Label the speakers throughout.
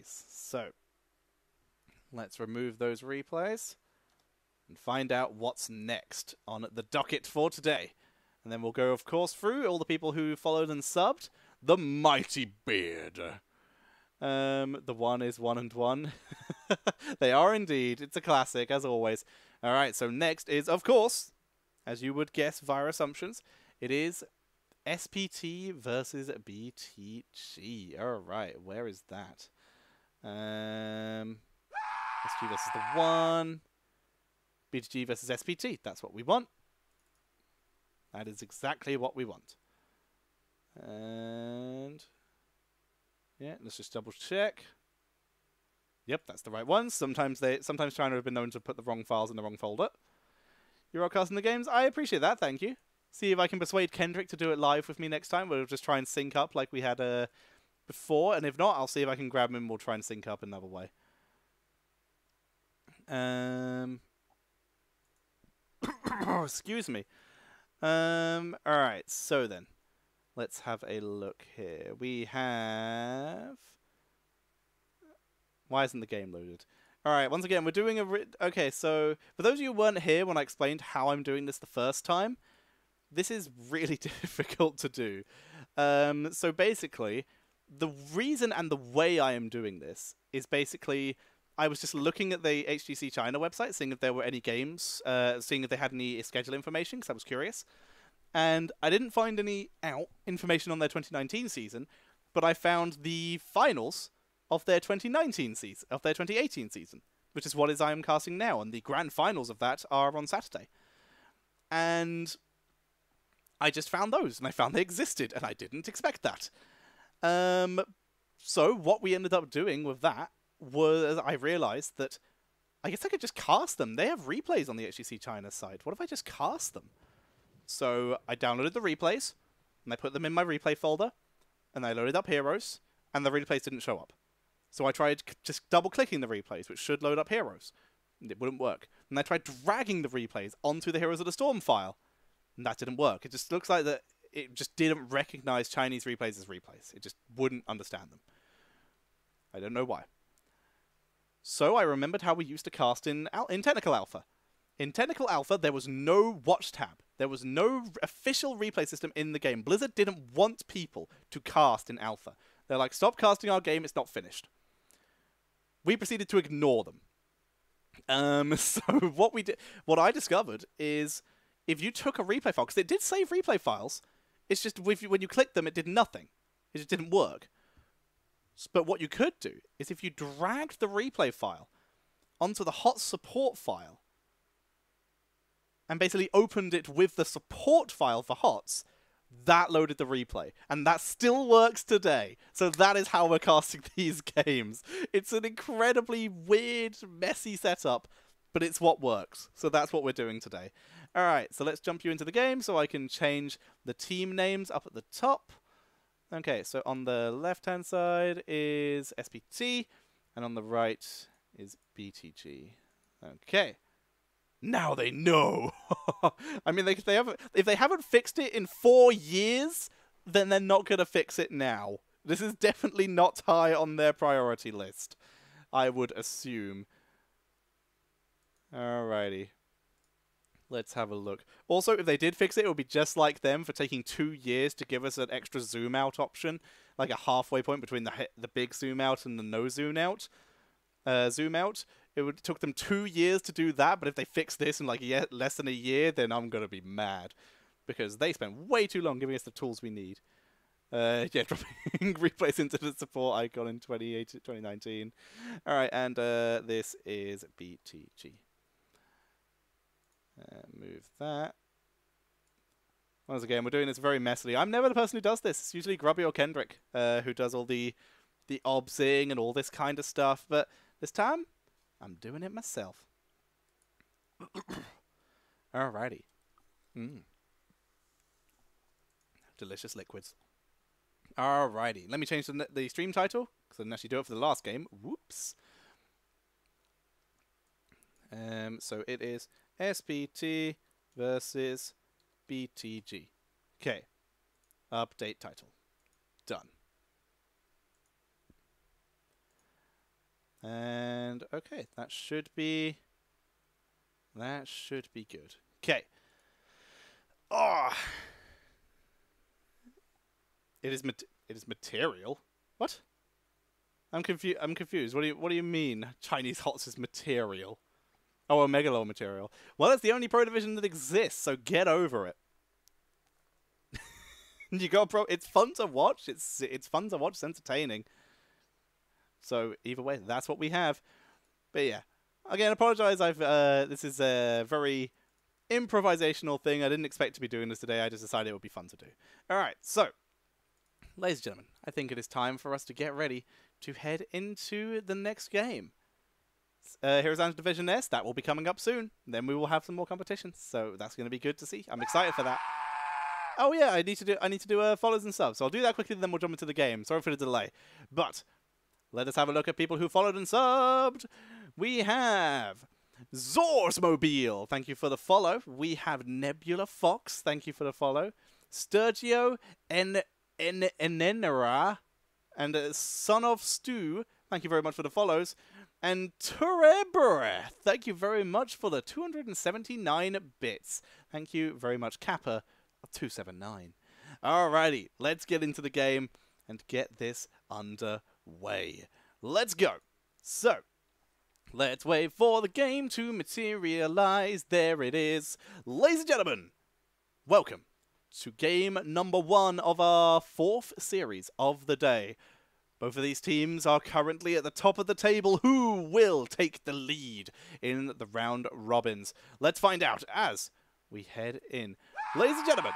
Speaker 1: So, let's remove those replays and find out what's next on the docket for today. And then we'll go, of course, through all the people who followed and subbed. The Mighty Beard. The one is 1 and 1. They are indeed. It's a classic, as always. Alright, so next is, of course, as you would guess via assumptions, it is SPT versus BTG. Alright, where is that? SPT versus the 1. BTG versus SPT. That's what we want. That is exactly what we want. And yeah, let's just double check. Yep, that's the right one. Sometimes China have been known to put the wrong files in the wrong folder. You're outcasting the games. I appreciate that. Thank you. See if I can persuade Kendrick to do it live with me next time. We'll just try and sync up like we had before, and if not, I'll see if I can grab him and we'll try and sync up another way. Excuse me. Alright, so then. Let's have a look here. We have... Why isn't the game loaded? Alright, once again, we're doing a... Okay, so for those of you who weren't here when I explained how I'm doing this the first time, this is really difficult to do. So basically, the reason and the way I am doing this is basically... I was just looking at the HGC China website, seeing if there were any games, seeing if they had any schedule information, because I was curious. And I didn't find any information on their 2019 season, but I found the finals of their 2019 season, of their 2018 season, which is what I am casting now, and the grand finals of that are on Saturday. And I just found those, and I found they existed, and I didn't expect that. So what we ended up doing with that was I realized that I guess I could just cast them. They have replays on the HGC China side. What if I just cast them? So I downloaded the replays, and I put them in my replay folder, and I loaded up heroes, and the replays didn't show up. So I tried just double-clicking the replays, which should load up heroes. And it wouldn't work. And I tried dragging the replays onto the Heroes of the Storm file, and that didn't work. It just looks like that it just didn't recognize Chinese replays as replays. It just wouldn't understand them. I don't know why. So I remembered how we used to cast in Technical Alpha. In Technical Alpha, there was no watch tab. There was no official replay system in the game. Blizzard didn't want people to cast in Alpha. They're like, stop casting our game, it's not finished. We proceeded to ignore them. So what I discovered is if you took a replay file, because it did save replay files, it's just when you clicked them, it did nothing. It just didn't work. But what you could do is if you dragged the replay file onto the hot support file and basically opened it with the support file for HOTS, that loaded the replay. And that still works today. So that is how we're casting these games. It's an incredibly weird, messy setup, but it's what works. So that's what we're doing today. Alright, so let's jump you into the game so I can change the team names up at the top. Okay, so on the left-hand side is SPT, and on the right is BTG. Okay. Now they know! I mean, if they haven't fixed it in 4 years, then they're not going to fix it now. This is definitely not high on their priority list, I would assume. Alrighty. Let's have a look. Also, if they did fix it, it would be just like them for taking 2 years to give us an extra zoom out option, like a halfway point between the big zoom out and the no zoom out. It took them 2 years to do that, but if they fix this in like less than a year, then I'm gonna be mad because they spent way too long giving us the tools we need. Yeah, dropping replays into the support icon in 2019. All right, and this is BTG. Move that. Once again, we're doing this very messily. I'm never the person who does this. It's usually Grubby or Kendrick who does all the obsing and all this kind of stuff. But this time, I'm doing it myself. Alrighty. Delicious liquids. Alrighty. Let me change the stream title, because I didn't actually do it for the last game. Whoops. So it is SPT versus BTG. Okay. Update title. Done. Okay, that should be good. Okay. Oh, it is material. What? I'm confused. What do you mean? Chinese HOTS is material? Oh, a Megalo material. Well, it's the only Pro Division that exists, so get over it. You got Pro. It's fun to watch. It's fun to watch. It's entertaining. So either way, that's what we have. But yeah, again, apologize. This is a very improvisational thing. I didn't expect to be doing this today. I just decided it would be fun to do. All right, so ladies and gentlemen, I think it is time for us to get ready to head into the next game. Heroes Lounge Division S, that will be coming up soon. Then we will have some more competitions, so that's going to be good to see. I'm excited for that. Oh yeah, I need to do follows and subs. So I'll do that quickly, then we'll jump into the game. Sorry for the delay, but let us have a look at people who followed and subbed. We have Zorsmobile, thank you for the follow. We have Nebula Fox, thank you for the follow. Sturgio Enenera and Son of Stew, thank you very much for the follows. And Turebere, thank you very much for the 279 bits. Thank you very much, Kappa of 279. Alrighty, let's get into the game and get this underway. Let's go. So, let's wait for the game to materialize. There it is. Ladies and gentlemen, welcome to game number 1 of our 4th series of the day. Both of these teams are currently at the top of the table. Who will take the lead in the round robins? Let's find out as we head in. Ladies and gentlemen,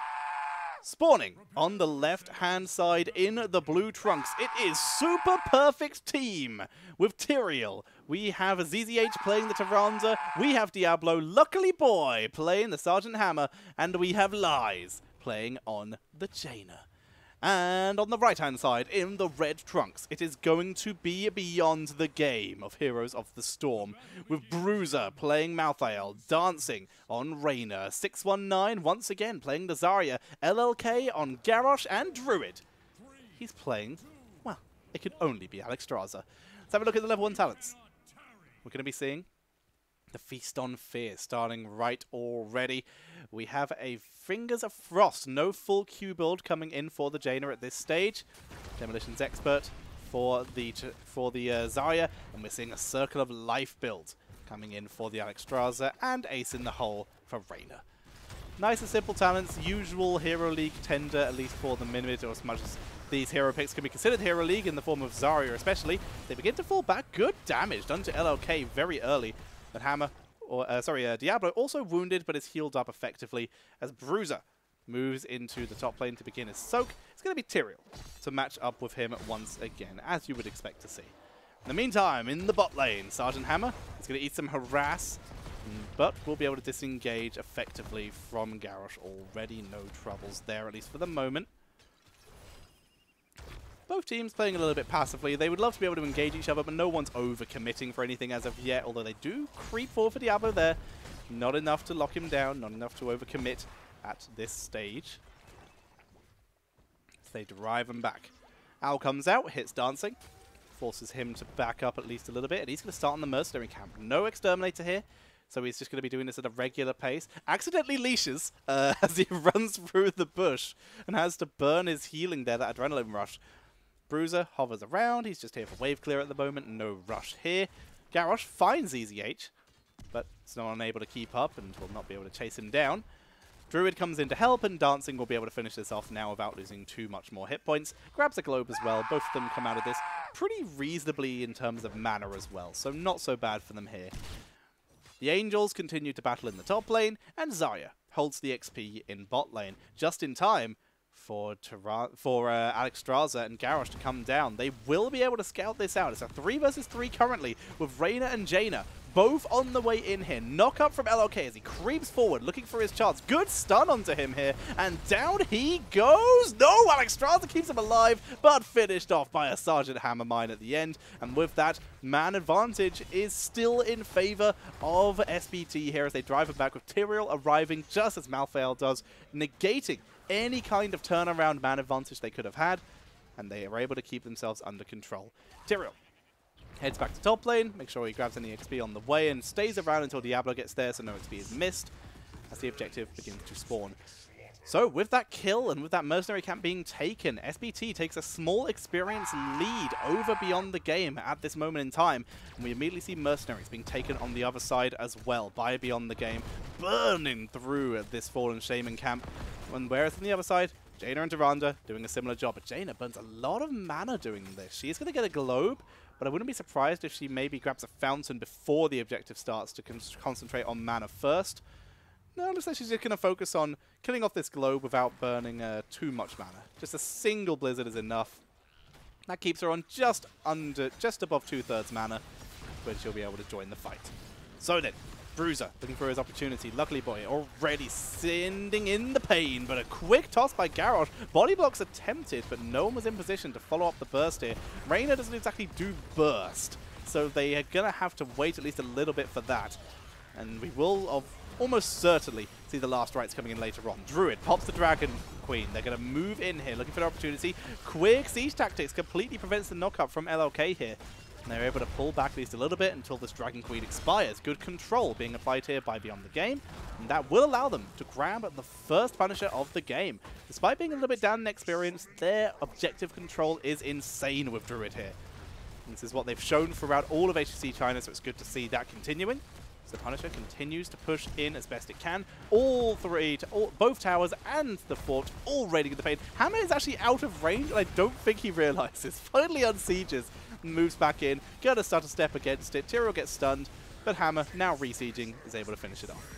Speaker 1: spawning on the left-hand side in the blue trunks, it is Super Perfect Team with Tyrael. We have ZZH playing the Tyrande, we have Diablo, Luckily Boy playing the Sergeant Hammer, and we have Lies playing on the Jaina. And on the right-hand side, in the red trunks, it is going to be Beyond the Game of Heroes of the Storm, with Bruiser playing Malthael, dancing on Reyna, 619 once again playing the Zarya, LLK on Garrosh, and Druid. He's playing, well, it could only be Alexstrasza. Let's have a look at the level 1 talents. We're going to be seeing the Feast on Fear starting right already. We have a Fingers of Frost, no full Q build coming in for the Jaina at this stage. Demolition's Expert for the Zarya, and we're seeing a Circle of Life build coming in for the Alexstrasza, and Ace in the Hole for Reyna. Nice and simple talents, usual Hero League tender, at least for the minute, or as much as these hero picks can be considered Hero League in the form of Zarya especially. They begin to fall back. Good damage done to LLK very early. But Hammer, Diablo also wounded, but is healed up effectively as Bruiser moves into the top lane to begin his soak. It's going to be Tyrael to match up with him once again, as you would expect to see. In the meantime, in the bot lane, Sergeant Hammer is going to eat some harass, but will be able to disengage effectively from Garrosh already. No troubles there, at least for the moment. Both teams playing a little bit passively. They would love to be able to engage each other, but no one's over-committing for anything as of yet, although they do creep forward for Diablo there. Not enough to lock him down, not enough to over-commit at this stage. So they drive him back. Al comes out, hits Dancing, forces him to back up at least a little bit, and he's going to start on the Mercenary camp. No Exterminator here, so he's just going to be doing this at a regular pace. Accidentally leashes as he runs through the bush and has to burn his healing there, that Adrenaline Rush. Bruiser hovers around. He's just here for wave clear at the moment. No rush here. Garrosh finds ZZH, but is not unable to keep up and will not be able to chase him down. Druid comes in to help, and Dancing will be able to finish this off now without losing too much more hit points. Grabs a globe as well. Both of them come out of this pretty reasonably in terms of mana as well, so not so bad for them here. The Angels continue to battle in the top lane, and Zarya holds the XP in bot lane, just in time for Alexstrasza and Garrosh to come down. They will be able to scout this out. It's a 3 versus 3 currently, with Reyna and Jaina both on the way in here. Knock up from LLK as he creeps forward, looking for his chance. Good stun onto him here, and down he goes. No, Alexstrasza keeps him alive, but finished off by a Sergeant Hammer Mine at the end. And with that, man advantage is still in favor of SPT here as they drive him back, with Tyrael arriving just as Malthael does, negating any kind of turnaround man advantage they could have had, and they are able to keep themselves under control. Tyrael Heads back to top lane, make sure he grabs any XP on the way, and stays around until Diablo gets there so no XP is missed as the objective begins to spawn. So with that kill and with that mercenary camp being taken, SPT takes a small experience lead over Beyond the Game at this moment in time. And we immediately see mercenaries being taken on the other side as well by Beyond the Game, burning through this Fallen Shaman camp. And whereas on the other side, Jaina and Duranda doing a similar job. But Jaina burns a lot of mana doing this. She is going to get a globe, but I wouldn't be surprised if she maybe grabs a fountain before the objective starts to concentrate on mana first. No, it looks like she's just going to focus on killing off this globe without burning too much mana. Just a single blizzard is enough. That keeps her on just above 2/3 mana, when she'll be able to join the fight. So then, Bruiser looking for his opportunity. Luckily Boy already sending in the pain, but a quick toss by Garrosh. Body blocks attempted, but no one was in position to follow up the burst here. Reyna doesn't exactly do burst, so they are going to have to wait at least a little bit for that. And we will almost certainly see the last rites coming in later on. Druid pops the Dragon Queen. They're going to move in here, looking for an opportunity. Quick siege tactics completely prevents the knockup from LLK here. And they're able to pull back at least a little bit until this Dragon Queen expires. Good control being applied here by Beyond the Game. And that will allow them to grab the first Punisher of the game. Despite being a little bit down in experience, their objective control is insane with Druid here. And this is what they've shown throughout all of HCC China, so it's good to see that continuing. So Punisher continues to push in as best it can. All three, both towers and the fort all ready to the pain. Hammer is actually out of range, and I don't think he realizes. Finally unsieges and moves back in. Gonna start a step against it. Tyrael gets stunned, but Hammer, now re-sieging, is able to finish it off.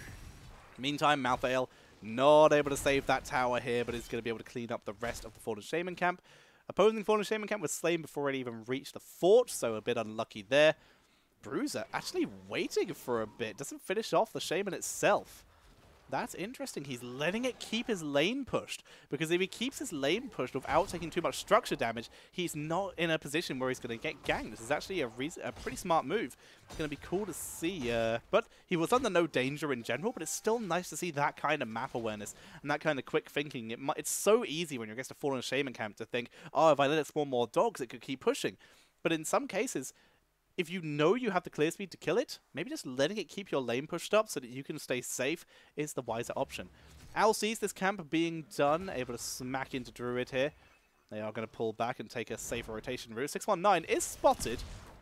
Speaker 1: Meantime, Malthael not able to save that tower here, but is going to be able to clean up the rest of the Fallen Shaman camp. Opposing Fallen Shaman camp was slain before it even reached the fort, so a bit unlucky there. Bruiser actually waiting for a bit. Doesn't finish off the Shaman itself. That's interesting. He's letting it keep his lane pushed. Because if he keeps his lane pushed without taking too much structure damage, he's not in a position where he's going to get ganked. This is actually a pretty smart move. It's going to be cool to see. But he was under no danger in general, but it's still nice to see that kind of map awareness and that kind of quick thinking. It's so easy when you're against a Fallen Shaman camp to think, oh, if I let it spawn more dogs, it could keep pushing. But in some cases, if you know you have the clear speed to kill it, maybe just letting it keep your lane pushed up so that you can stay safe is the wiser option. Al sees this camp being done, able to smack into Druid here. They are going to pull back and take a safer rotation route. 619 is spotted.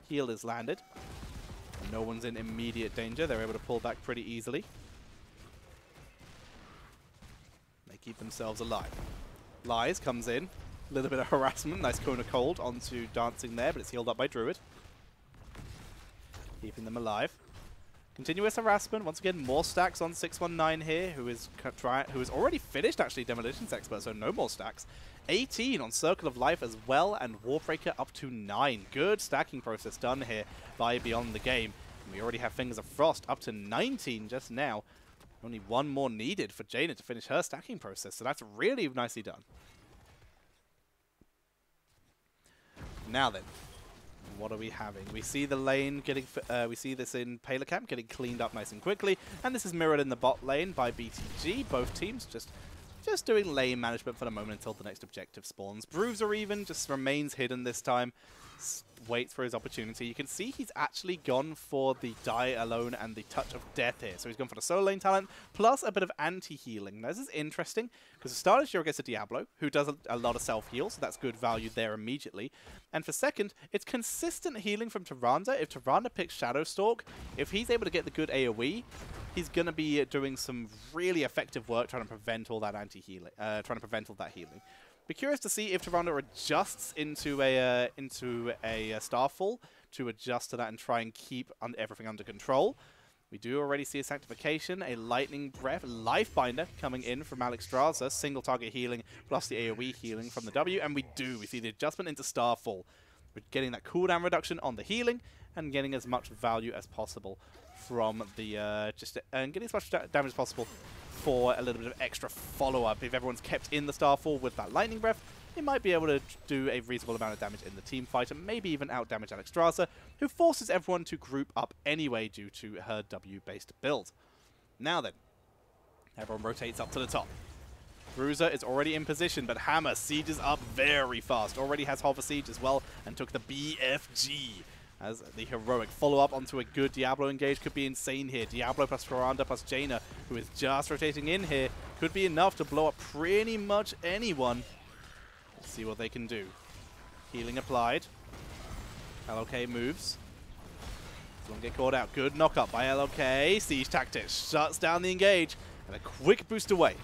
Speaker 1: Heal is landed. No one's in immediate danger. They're able to pull back pretty easily. They keep themselves alive. Lies comes in. A little bit of harassment. Nice Kona Cold onto dancing there, but it's healed up by Druid. Keeping them alive. Continuous harassment. Once again, more stacks on 619 here, who is already finished, actually, Demolitions Expert, so no more stacks. 18 on Circle of Life as well, and Warbreaker up to 9. Good stacking process done here by Beyond the Game. And we already have Fingers of Frost up to 19 just now. Only one more needed for Jaina to finish her stacking process, so that's really nicely done. Now then. What are we having? We see the lane getting, we see this in Paler Camp getting cleaned up nice and quickly, and this is mirrored in the bot lane by BTG. Both teams just doing lane management for the moment until the next objective spawns. Bruiser even just remains hidden this time, waits for his opportunity. You can see he's actually gone for the Die Alone and the Touch of Death here. So he's gone for the solo lane talent, plus a bit of anti-healing. Now, this is interesting, because for starters, you're against a Diablo, who does a lot of self-heal, so that's good value there immediately. And for second, it's consistent healing from Tyrande. If Tyrande picks Shadowstalk, if he's able to get the good AoE, he's going to be doing some really effective work trying to prevent all that anti-healing, trying to prevent all that healing. Be curious to see if Tyrande adjusts into a Starfall to adjust to that and try and keep everything under control. We do already see a Sanctification, a Lightning Breath, Lifebinder coming in from Alexstrasza, single target healing plus the AoE healing from the W, and we see the adjustment into Starfall. We're getting that cooldown reduction on the healing and getting as much value as possible from the and getting as much damage as possible for a little bit of extra follow-up. If everyone's kept in the Starfall with that Lightning Breath, it might be able to do a reasonable amount of damage in the team fight and maybe even out-damage Alexstrasza, who forces everyone to group up anyway due to her W-based build. Now then, everyone rotates up to the top. Bruiser is already in position, but Hammer sieges up very fast. Already has Hover Siege as well and took the BFG. as the heroic follow-up onto a good Diablo engage could be insane here. Diablo plus Ferranda plus Jaina, who is just rotating in here, could be enough to blow up pretty much anyone. Let's see what they can do. Healing applied. LOK moves. Don't get caught out. Good knock-up by LOK. Siege Tactics shuts down the engage, and a quick boost away.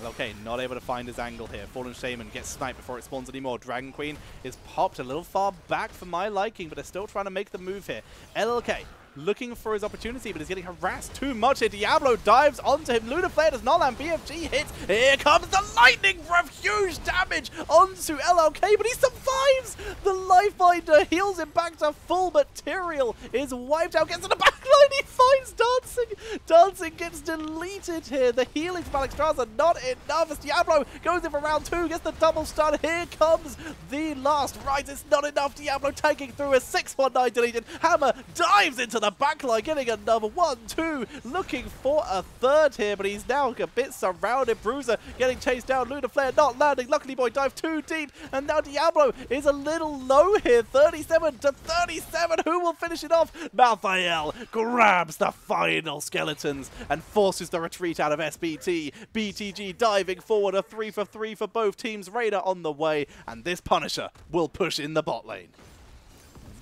Speaker 1: LOK not able to find his angle here. Fallen Shaman gets sniped before it spawns anymore. Dragon Queen is popped a little far back for my liking, but they're still trying to make the move here. LLK looking for his opportunity, but he's getting harassed too much here. Diablo dives onto him. Lunar Flare does not land. BFG hits. Here comes the Lightning Breath. Huge damage onto LLK, but he survives. The Lifebinder heals him back to full, but Tyrael is wiped out. Gets in the backline. He finds Dancing. Dancing gets deleted here. The healing from Alexstrasza not enough as Diablo goes in for round 2. Gets the double stun. Here comes the last rise. It's not enough. Diablo tanking through a 619 deleted. Hammer dives into the backline, getting another 1-2, looking for a third here, but he's now a bit surrounded. Bruiser getting chased down. Lunar Flare not landing. Luckily Boy dive too deep, and now Diablo is a little low here. 37 to 37. Who will finish it off? Malthael grabs the final skeletons and forces the retreat out of SPT. BTG diving forward, a 3 for 3 for both teams. Raider on the way, and this Punisher will push in the bot lane.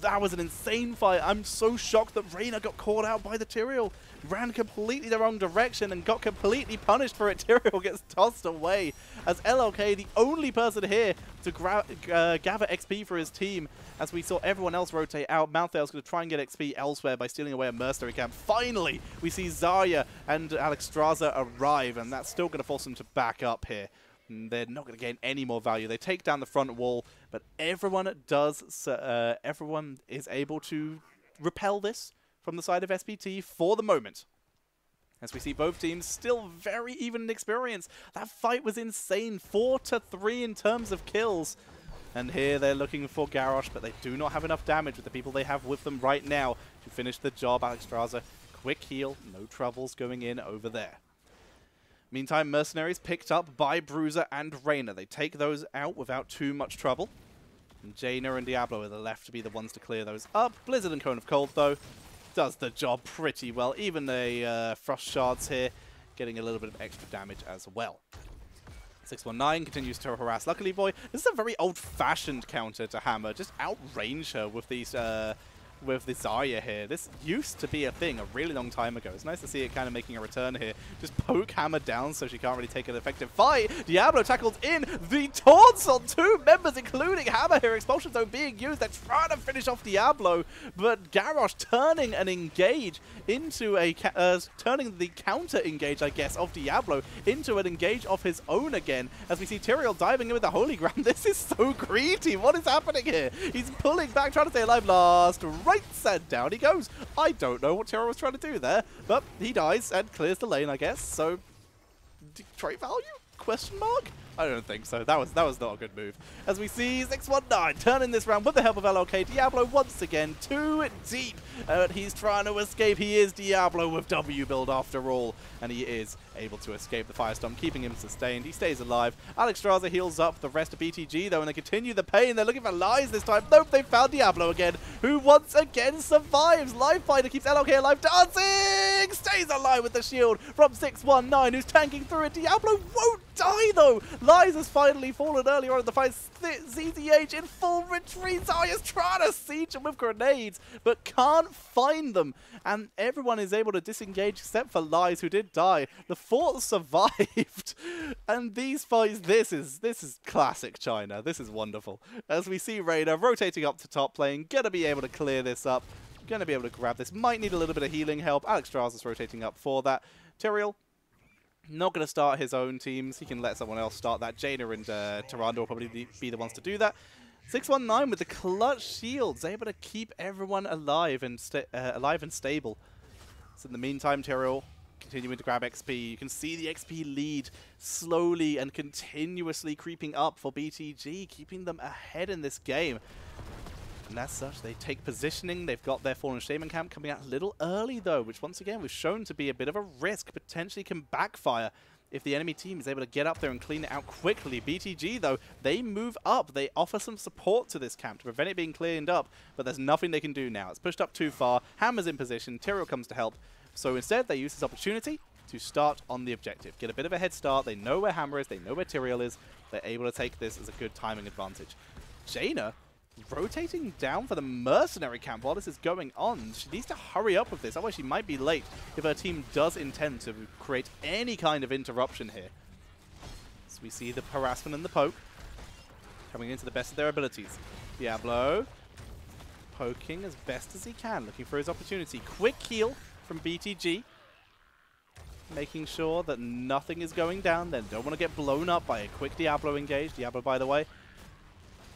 Speaker 1: That was an insane fight. I'm so shocked that Reyna got caught out by the Tyrael. Ran completely the wrong direction and got completely punished for it. Tyrael gets tossed away as LLK, the only person here to gather XP for his team. As we saw everyone else rotate out, Malthael's going to try and get XP elsewhere by stealing away a mercenary camp. Finally, we see Zarya and Alexstrasza arrive, and that's still going to force them to back up here. They're not going to gain any more value. They take down the front wall, but everyone is able to repel this from the side of SPT for the moment. As we see both teams still very even in experience. That fight was insane. 4 to 3 in terms of kills. And here they're looking for Garrosh, but they do not have enough damage with the people they have with them right now to finish the job. Alexstrasza, quick heal, no troubles going in over there. Meantime, Mercenaries picked up by Bruiser and Reyna. They take those out without too much trouble. And Jaina and Diablo are the left to be the ones to clear those up. Blizzard and Cone of Cold, though, does the job pretty well. Even the Frost Shards here getting a little bit of extra damage as well. 619 continues to harass Luckily Boy. This is a very old-fashioned counter to Hammer. Just outrange her with these... with the Zarya here. This used to be a thing a really long time ago. It's nice to see it kind of making a return here. Just poke Hammer down so she can't really take an effective fight. Diablo tackles in the taunts on 2 members, including Hammer here. Expulsion Zone being used. They're trying to finish off Diablo, but Garrosh turning an engage into a... turning the counter engage, I guess, of Diablo into an engage of his own again. As we see Tyrael diving in with the Holy Ground. This is so greedy. What is happening here? He's pulling back, trying to stay alive. Last right side down he goes. I don't know what Tyrael was trying to do there, but he dies and clears the lane, I guess. So, trade value? Question mark? I don't think so. That was not a good move. As we see 619 turning this round with the help of LOK. Diablo once again too deep. He's trying to escape. He is Diablo with W build after all, and he is able to escape the Firestorm, keeping him sustained. He stays alive. Alexstrasza heals up the rest of BTG though, and they continue the pain. They're looking for Lies this time. Nope, they found Diablo again, who once again survives. Lifebinder keeps LOK alive. Dancing stays alive with the shield from 619, who's tanking through it. Diablo won't die though. Lies has finally fallen earlier on in the fight. ZZH in full retreat. Zarya's trying to siege him with grenades, but can't find them. And everyone is able to disengage except for Lies, who did die. The fort survived. And these fights, this is classic China. This is wonderful. As we see Raider rotating up to top lane, gonna be able to clear this up. Gonna be able to grab this. Might need a little bit of healing help. Alexstrasza's rotating up for that. Tyrael not going to start his own teams. He can let someone else start that. Jaina and Tyrande will probably be the ones to do that. 619 with the clutch shields, able to keep everyone alive and stable. So in the meantime, Tyrael continuing to grab XP. You can see the XP lead slowly and continuously creeping up for BTG, keeping them ahead in this game. And as such, they take positioning. They've got their Fallen Shaman camp coming out a little early, though, which once again was shown to be a bit of a risk, potentially can backfire. if the enemy team is able to get up there and clean it out quickly. BTG, though, they move up. They offer some support to this camp to prevent it being cleaned up, but there's nothing they can do now. It's pushed up too far. Hammer's in position. Tyrael comes to help. So instead, they use this opportunity to start on the objective. Get a bit of a head start. They know where Hammer is. They know where Tyrael is. They're able to take this as a good timing advantage. Jaina rotating down for the mercenary camp while this is going on. She needs to hurry up with this, otherwise she might be late if her team does intend to create any kind of interruption here. So we see the harassment and the poke coming into the best of their abilities. Diablo poking as best as he can, looking for his opportunity. Quick heal from BTG, making sure that nothing is going down. They don't want to get blown up by a quick Diablo engage. Diablo, by the way,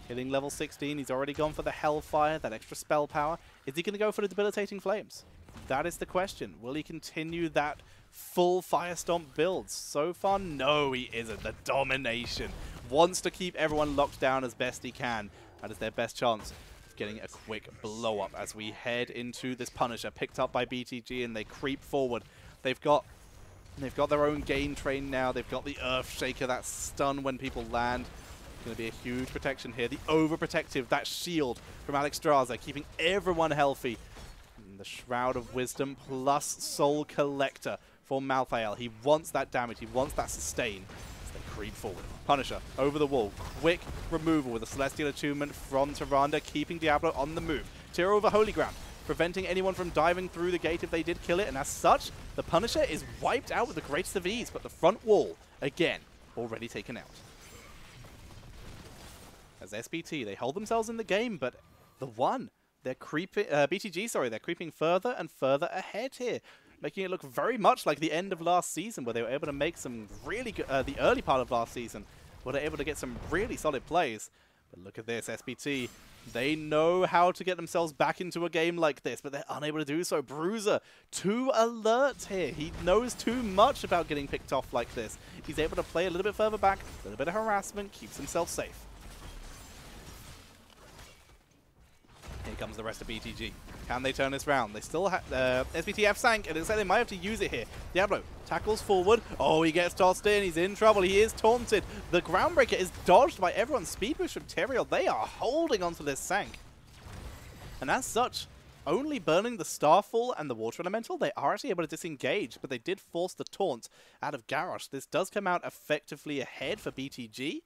Speaker 1: hitting level 16. He's already gone for the Hellfire, that extra spell power. Is he going to go for the Debilitating Flames? That is the question. Will he continue that full Firestomp build? So far, no, he isn't. The Domination wants to keep everyone locked down as best he can. That is their best chance of getting a quick blow-up as we head into this Punisher, picked up by BTG, and they creep forward. They've got their own gain train now. They've got the Earthshaker, that stun when people land. Going to be a huge protection here. The overprotective, that shield from Alexstrasza, keeping everyone healthy. And the Shroud of Wisdom plus Soul Collector for Malthael. He wants that damage. He wants that sustain as they creep forward. Punisher over the wall. Quick removal with a Celestial Attunement from Tyrande, keeping Diablo on the move. Tyrael over Holy Ground, preventing anyone from diving through the gate if they did kill it. And as such, the Punisher is wiped out with the greatest of ease. But the front wall, again, already taken out. As SPT, they hold themselves in the game, but they're creeping, BTG, sorry, they're creeping further and further ahead here, making it look very much like the end of last season, where they were able to make some really good, the early part of last season, where they're able to get some really solid plays. But look at this, SPT, they know how to get themselves back into a game like this, but they're unable to do so. Bruiser, too alert here. He knows too much about getting picked off like this. He's able to play a little bit further back, a little bit of harassment, keeps himself safe. Here comes the rest of BTG. Can they turn this round? They still have SPT have sank, and it looks like they might have to use it here. Diablo tackles forward. Oh, he gets tossed in. He's in trouble. He is taunted. The Groundbreaker is dodged by everyone's speed boost from Tyrael. They are holding onto this sank. And as such, only burning the Starfall and the Water Elemental, they are actually able to disengage, but they did force the taunt out of Garrosh. This does come out effectively ahead for BTG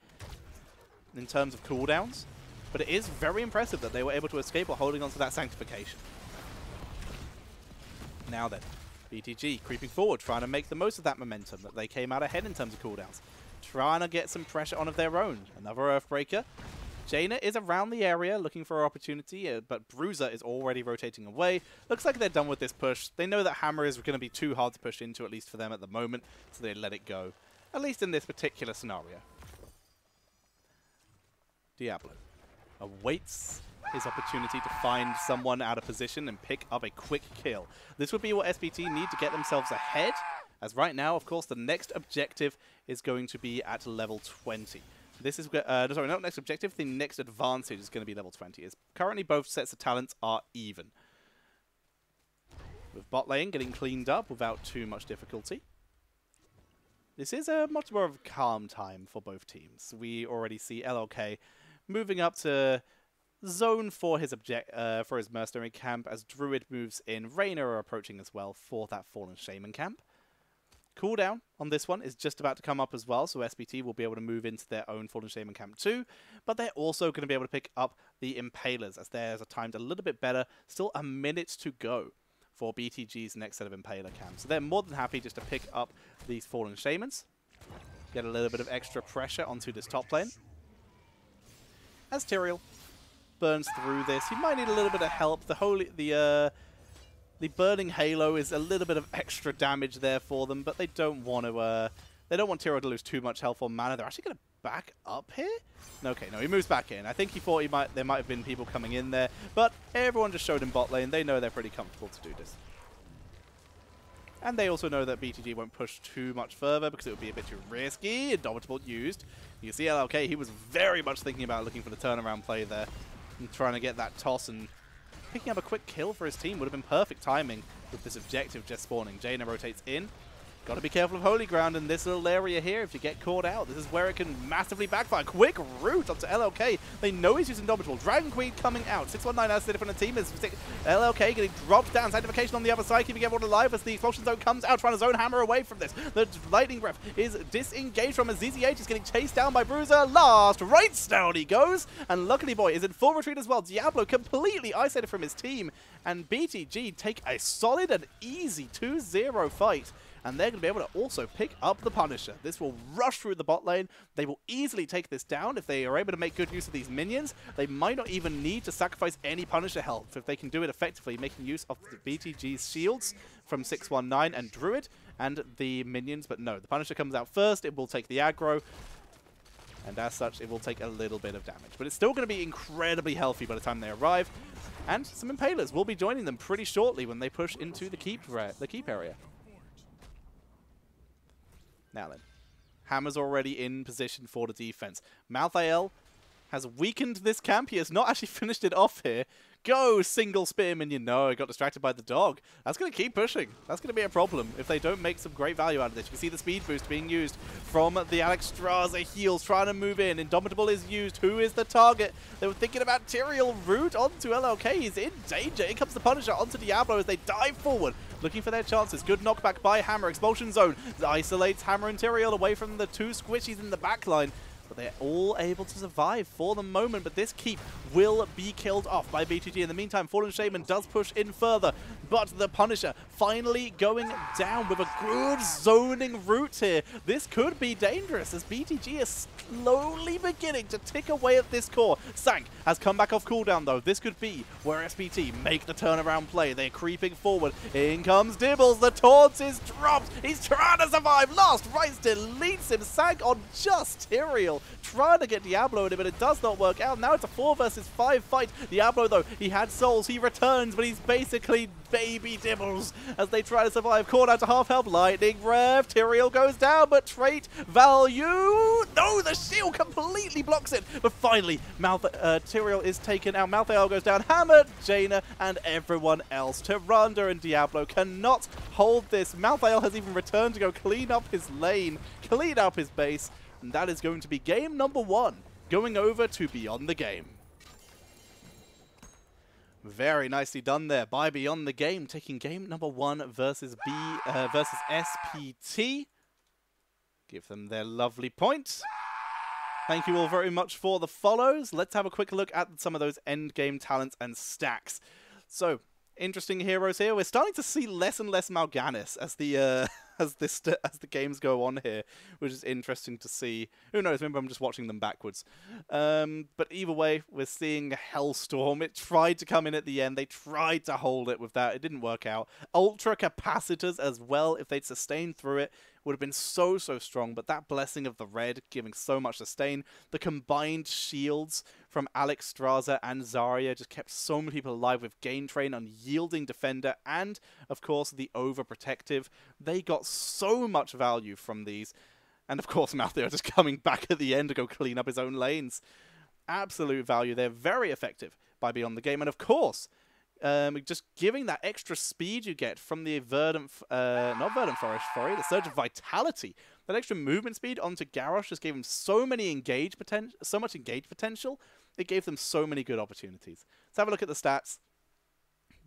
Speaker 1: in terms of cooldowns. But it is very impressive that they were able to escape while holding on to that Sanctification. Now then, BTG creeping forward, trying to make the most of that momentum that they came out ahead in terms of cooldowns. Trying to get some pressure on of their own. Another Earthbreaker. Jaina is around the area looking for an opportunity, but Bruiser is already rotating away. Looks like they're done with this push. They know that Hammer is going to be too hard to push into, at least for them at the moment, so they let it go. At least in this particular scenario. Diablo awaits his opportunity to find someone out of position and pick up a quick kill. This would be what SPT need to get themselves ahead, as right now, of course, the next objective is going to be at level 20. This is, sorry, not next objective, the next advantage is going to be level 20. As currently both sets of talents are even. With bot lane getting cleaned up without too much difficulty. This is a much more of a calm time for both teams. We already see LLK moving up to zone for his mercenary camp as Druid moves in. Reyna are approaching as well for that Fallen Shaman camp. Cooldown on this one is just about to come up as well, so SPT will be able to move into their own Fallen Shaman camp too, but they're also going to be able to pick up the Impalers as theirs are timed a little bit better. Still a minute to go for BTG's next set of Impaler camps. So they're more than happy just to pick up these Fallen Shamans, get a little bit of extra pressure onto this top lane. As Tyrael burns through this, he might need a little bit of help. The Burning Halo is a little bit of extra damage there for them, but they don't want to. They don't want Tyrael to lose too much health or mana. They're actually going to back up here. Okay, no, he moves back in. I think he thought there might have been people coming in there, but everyone just showed him bot lane. They know they're pretty comfortable to do this. And they also know that BTG won't push too much further because it would be a bit too risky. Indomitable used. You see LLK, he was very much thinking about looking for the turnaround play there and trying to get that toss, and picking up a quick kill for his team would have been perfect timing with this objective just spawning. Jaina rotates in, Got to be careful of Holy Ground in this little area here if you get caught out. This is where it can massively backfire. Quick route onto LLK. They know he's using Indomitable. Dragon Queen coming out. 619 as the different team is LLK getting dropped down. Sanctification on the other side, keeping everyone alive as the Expulsion Zone comes out, trying to zone Hammer away from this. The Lightning Breath is disengaged from as ZZH is getting chased down by Bruiser. Last right down he goes. And Luckily Boy is in full retreat as well. Diablo completely isolated from his team. And BTG take a solid and easy 2-0 fight. And they're going to be able to also pick up the Punisher. This will rush through the bot lane. They will easily take this down if they are able to make good use of these minions. They might not even need to sacrifice any Punisher health if they can do it effectively, making use of the BTG's shields from 619 and Druid and the minions. But no, the Punisher comes out first. It will take the aggro. And as such, it will take a little bit of damage. But it's still going to be incredibly healthy by the time they arrive. And some Impalers will be joining them pretty shortly when they push into the keep area. Now then, Hammer's already in position for the defense. Malthael has weakened this camp. He has not actually finished it off here. Go, single spear minion. No, I got distracted by the dog. That's going to keep pushing. That's going to be a problem if they don't make some great value out of this. You can see the speed boost being used from the Alexstrasza heals, trying to move in. Indomitable is used. Who is the target? They were thinking about Tyrael. Root onto LLK. He's in danger. In comes the Punisher onto Diablo as they dive forward, looking for their chances. Good knockback by Hammer. Expulsion Zone isolates Hammer and Tyrael away from the two squishies in the backline. But they're all able to survive for the moment. But this keep will be killed off by BTG. In the meantime, Fallen Shaman does push in further. But the Punisher finally going down with a good zoning route here. This could be dangerous as BTG is slowly beginning to tick away at this core. Sank has come back off cooldown though. This could be where SPT make the turnaround play. They're creeping forward. In comes Dibbles. The taunt is dropped. He's trying to survive. Last Rites deletes him. Sank on just Tyrael, trying to get Diablo in it, but it does not work out. Now it's a 4 versus 5 fight. Diablo, though, he had souls. He returns, but he's basically baby Dibbles as they try to survive. Caught out to half health. Lightning Breath. Tyrael goes down, but trait value. No, the shield completely blocks it. But finally, Tyrael is taken out. Malthael goes down. Hammer, Jaina, and everyone else. Tyrande and Diablo cannot hold this. Malthael has even returned to go clean up his lane, clean up his base. And that is going to be game number 1, going over to Beyond the Game. Very nicely done there by Beyond the Game, taking game number 1 versus SPT. Give them their lovely point. Thank you all very much for the follows. Let's have a quick look at some of those end game talents and stacks. So, interesting heroes here. We're starting to see less and less Mal'Ganis as the as the games go on here, which is interesting to see. Who knows? Maybe I'm just watching them backwards. But either way, we're seeing Hellstorm. It tried to come in at the end. They tried to hold it with that. It didn't work out. Ultra Capacitors as well. If they'd sustained through it, would have been so strong. But that blessing of the red giving so much sustain. The combined shields from Alexstrasza and Zarya just kept so many people alive with Gain Train, Unyielding Defender, and of course the Overprotective. They got so much value from these. And of course Malthael just coming back at the end to go clean up his own lanes. Absolute value. They're very effective by Beyond the Game. And of course, just giving that extra speed you get from the not Verdant Forest, sorry, the Surge of Vitality. That extra movement speed onto Garrosh just gave him so much engage potential. It gave them so many good opportunities. Let's have a look at the stats.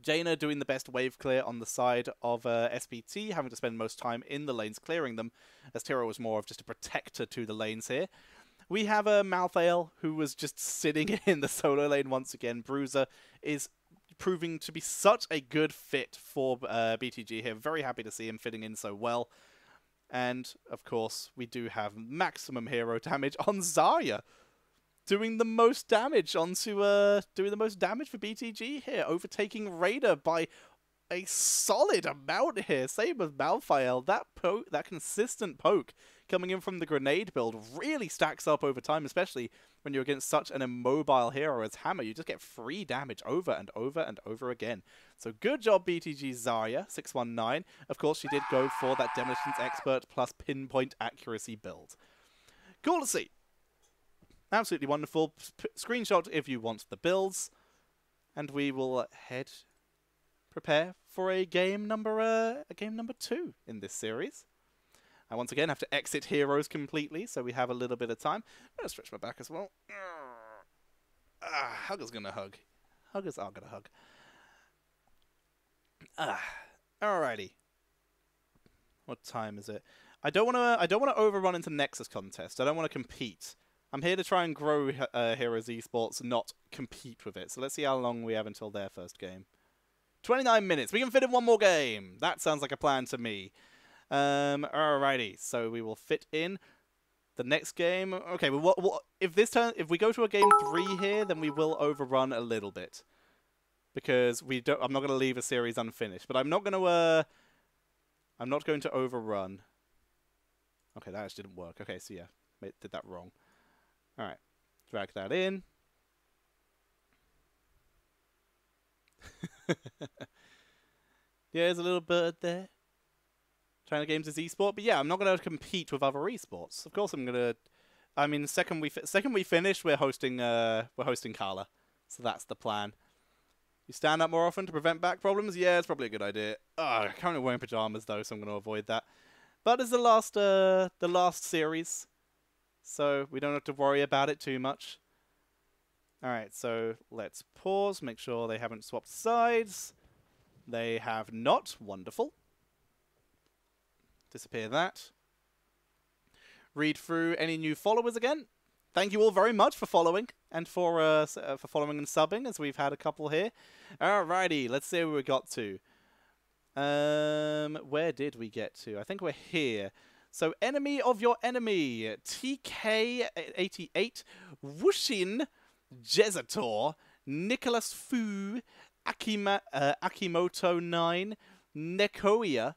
Speaker 1: Jaina doing the best wave clear on the side of SPT, having to spend most time in the lanes clearing them, as Tyrael was more of just a protector to the lanes here. We have a Malthael who was just sitting in the solo lane once again. Bruiser is proving to be such a good fit for BTG here. Very happy to see him fitting in so well. And, of course, we do have maximum hero damage on Zarya. Doing the most damage for BTG here. Overtaking Raider by a solid amount here. Same as Malthael. That consistent poke coming in from the grenade build really stacks up over time, especially when you're against such an immobile hero as Hammer. You just get free damage over and over and over again. So good job, BTG Zarya, 619. Of course, she did go for that Demolitions Expert plus pinpoint accuracy build. Cool to see. Absolutely wonderful. Screenshot if you want the builds. And we will prepare for a game number 2 in this series. I once again have to exit heroes completely, so we have a little bit of time. I'm going to stretch my back as well. Hugger's going to hug. Huggers are going to hug. Alrighty. What time is it? I don't want to overrun into Nexus contest. I don't want to compete. I'm here to try and grow Heroes Esports, not compete with it. So let's see how long we have until their first game. 29 minutes. We can fit in one more game. That sounds like a plan to me. Alrighty. So we will fit in the next game. Okay. Well, if we go to a game 3 here, then we will overrun a little bit because I'm not going to leave a series unfinished. But I'm not going to overrun. Okay, that actually didn't work. Okay, so yeah, did that wrong. All right, drag that in. Yeah, there's a little bird there. China Games is esport, but yeah, I'm not going to compete with other esports. Of course, I'm going to. I mean, second we finish, we're hosting Carla, so that's the plan. You stand up more often to prevent back problems? Yeah, it's probably a good idea. I'm currently wearing pajamas though, so I'm going to avoid that. But it's the last series, so we don't have to worry about it too much. Alright, so let's pause, make sure they haven't swapped sides. They have not. Wonderful. Disappear that. Read through any new followers again. Thank you all very much for following and for following and subbing, as we've had a couple here. Alrighty, let's see where we got to. Where did we get to? I think we're here. So, enemy of your enemy, TK88, Wushin, Jezator, Nicholas Fu, Akimoto 9, Nekoia,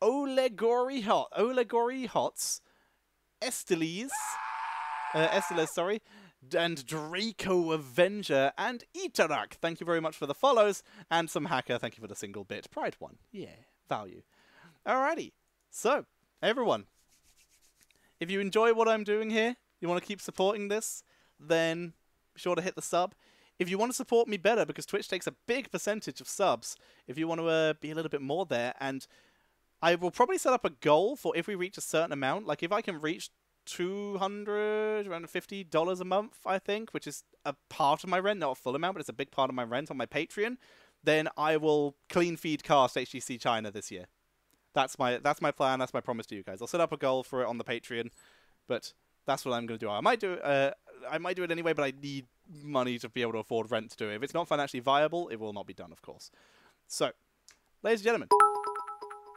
Speaker 1: Olegori Hots, Esteles, sorry, and Draco Avenger, and Itarak. Thank you very much for the follows, and some hacker, thank you for the single bit. Pride 1. Yeah, value. Alrighty, so, everyone, if you enjoy what I'm doing here, you want to keep supporting this, then be sure to hit the sub. If you want to support me better, because Twitch takes a big percentage of subs, if you want to be a little bit more there, and I will probably set up a goal for if we reach a certain amount, like if I can reach $250 a month, I think, which is a part of my rent, not a full amount, but it's a big part of my rent on my Patreon, then I will clean feed cast HGC China this year. That's my plan, that's my promise to you guys. I'll set up a goal for it on the Patreon, but that's what I'm going to do. I might do it anyway, but I need money to be able to afford rent to do it. If it's not financially viable, it will not be done, of course. So, ladies and gentlemen,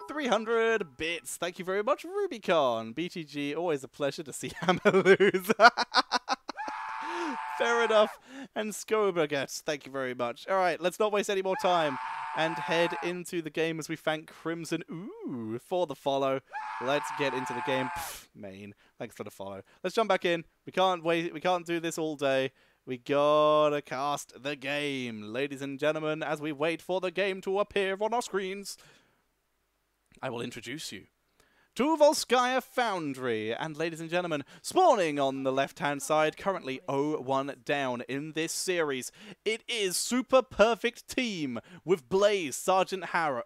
Speaker 1: 300 bits. Thank you very much, Rubicon. BTG, always a pleasure to see Hammer lose. Fair enough. And Scoberget, thank you very much. All right, let's not waste any more time and head into the game as we thank Crimson for the follow. Let's get into the game. Main, thanks for the follow. Let's jump back in. We can't wait. We can't do this all day. We gotta cast the game. Ladies and gentlemen, as we wait for the game to appear on our screens, I will introduce you to Volskaya Foundry. And ladies and gentlemen, spawning on the left-hand side, currently 0-1 down in this series, it is Super Perfect Team with Blaze, Sergeant Hammer,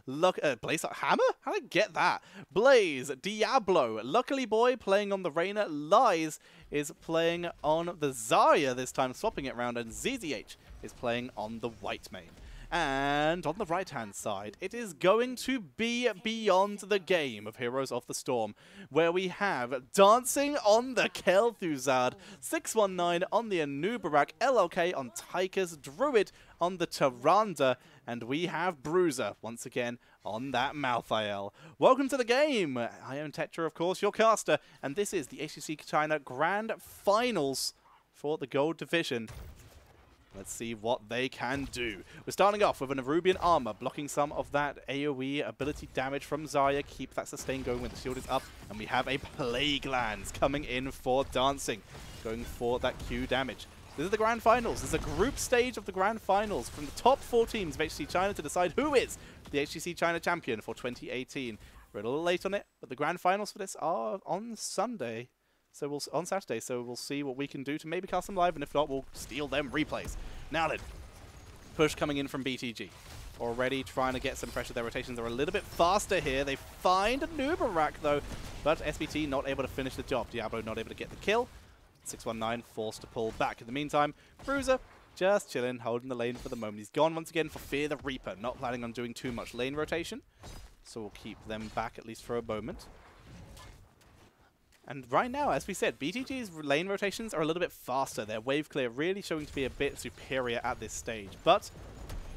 Speaker 1: Blaze Hammer? How did I get that? Blaze, Diablo, Luckily Boy playing on the Reyna, Lies is playing on the Zarya this time, swapping it around, and ZZH is playing on the White Main. And on the right-hand side, it is going to be Beyond the Game of Heroes of the Storm, where we have Dancing on the Kel'Thuzad, 619 on the Anubarak, LLK on Tychus, Druid on the Tyrande, and we have Bruiser, once again, on that Malthael. Welcome to the game! I am Tetra, of course, your caster, and this is the HGC China Grand Finals for the Gold Division. Let's see what they can do. We're starting off with an Arubian Armor, blocking some of that AoE ability damage from Zarya. Keep that sustain going when the shield is up. And we have a Plague Lance coming in for Dancing, going for that Q damage. This is the Grand Finals. This is a group stage of the Grand Finals from the top 4 teams of HGC China to decide who is the HGC China champion for 2018. We're a little late on it, but the Grand Finals for this are on Sunday. So on Saturday, so we'll see what we can do to maybe cast them live, and if not, we'll steal them replays. Now then, push coming in from BTG. already trying to get some pressure. Their rotations are a little bit faster here. They find a Nubarak though, but SPT not able to finish the job. Diablo not able to get the kill. 619 forced to pull back. In the meantime, Bruiser just chilling, holding the lane for the moment. He's gone once again for Fear the Reaper, not planning on doing too much lane rotation. So we'll keep them back at least for a moment. And right now, as we said, BTG's lane rotations are a little bit faster. Their wave clear really showing to be a bit superior at this stage. But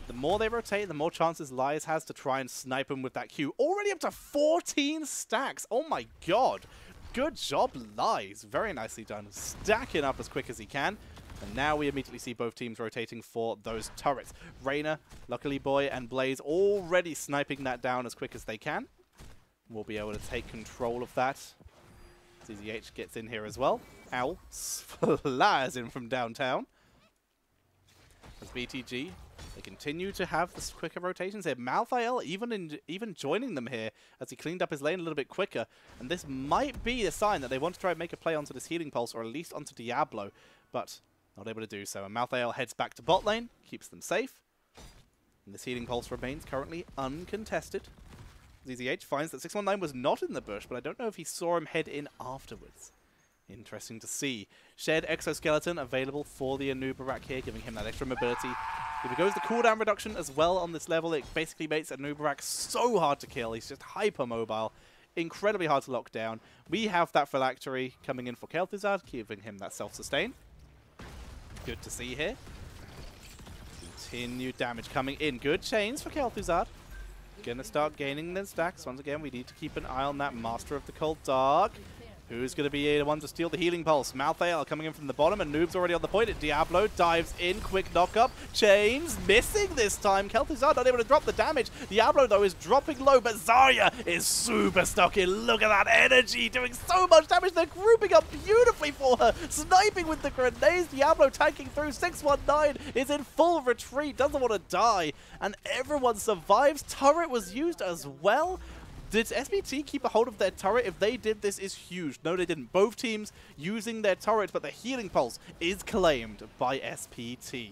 Speaker 1: the more they rotate, the more chances Lies has to try and snipe him with that Q. Already up to 14 stacks. Oh my god. Good job, Lies. Very nicely done. Stacking up as quick as he can. And now we immediately see both teams rotating for those turrets. Reyna, Luckily Boy, and Blaze already sniping that down as quick as they can. We'll be able to take control of that. ZZH gets in here as well. Owl flies in from downtown. As BTG, they continue to have the quicker rotations here. Malthael even joining them here as he cleaned up his lane a little bit quicker. And this might be a sign that they want to try and make a play onto this healing pulse, or at least onto Diablo, but not able to do so. And Malthael heads back to bot lane, keeps them safe. And this healing pulse remains currently uncontested. ZZH finds that 619 was not in the bush, but I don't know if he saw him head in afterwards. Interesting to see. Shared exoskeleton available for the Anubarak here, giving him that extra mobility. If he goes the cooldown reduction as well on this level, it basically makes Anubarak so hard to kill. He's just hyper mobile, incredibly hard to lock down. We have that phylactery coming in for Kel'Thuzad, giving him that self-sustain. Good to see here. Continued damage coming in. Good chains for Kel'Thuzad. Gonna start gaining the stacks. Once again, we need to keep an eye on that Master of the Cold Dark. Who's going to be the one to steal the healing pulse? Malthael coming in from the bottom, and Noob's already on the point. Diablo dives in, quick knock-up. Chains missing this time. Kel'Thuzad not able to drop the damage. Diablo, though, is dropping low, but Zarya is super stuck in. Look at that energy, doing so much damage. They're grouping up beautifully for her. Sniping with the grenades. Diablo tanking through. 619 is in full retreat, doesn't want to die. And everyone survives. Turret was used as well. Did SPT keep a hold of their turret? If they did, this is huge. No, they didn't. Both teams using their turret, but the healing pulse is claimed by SPT.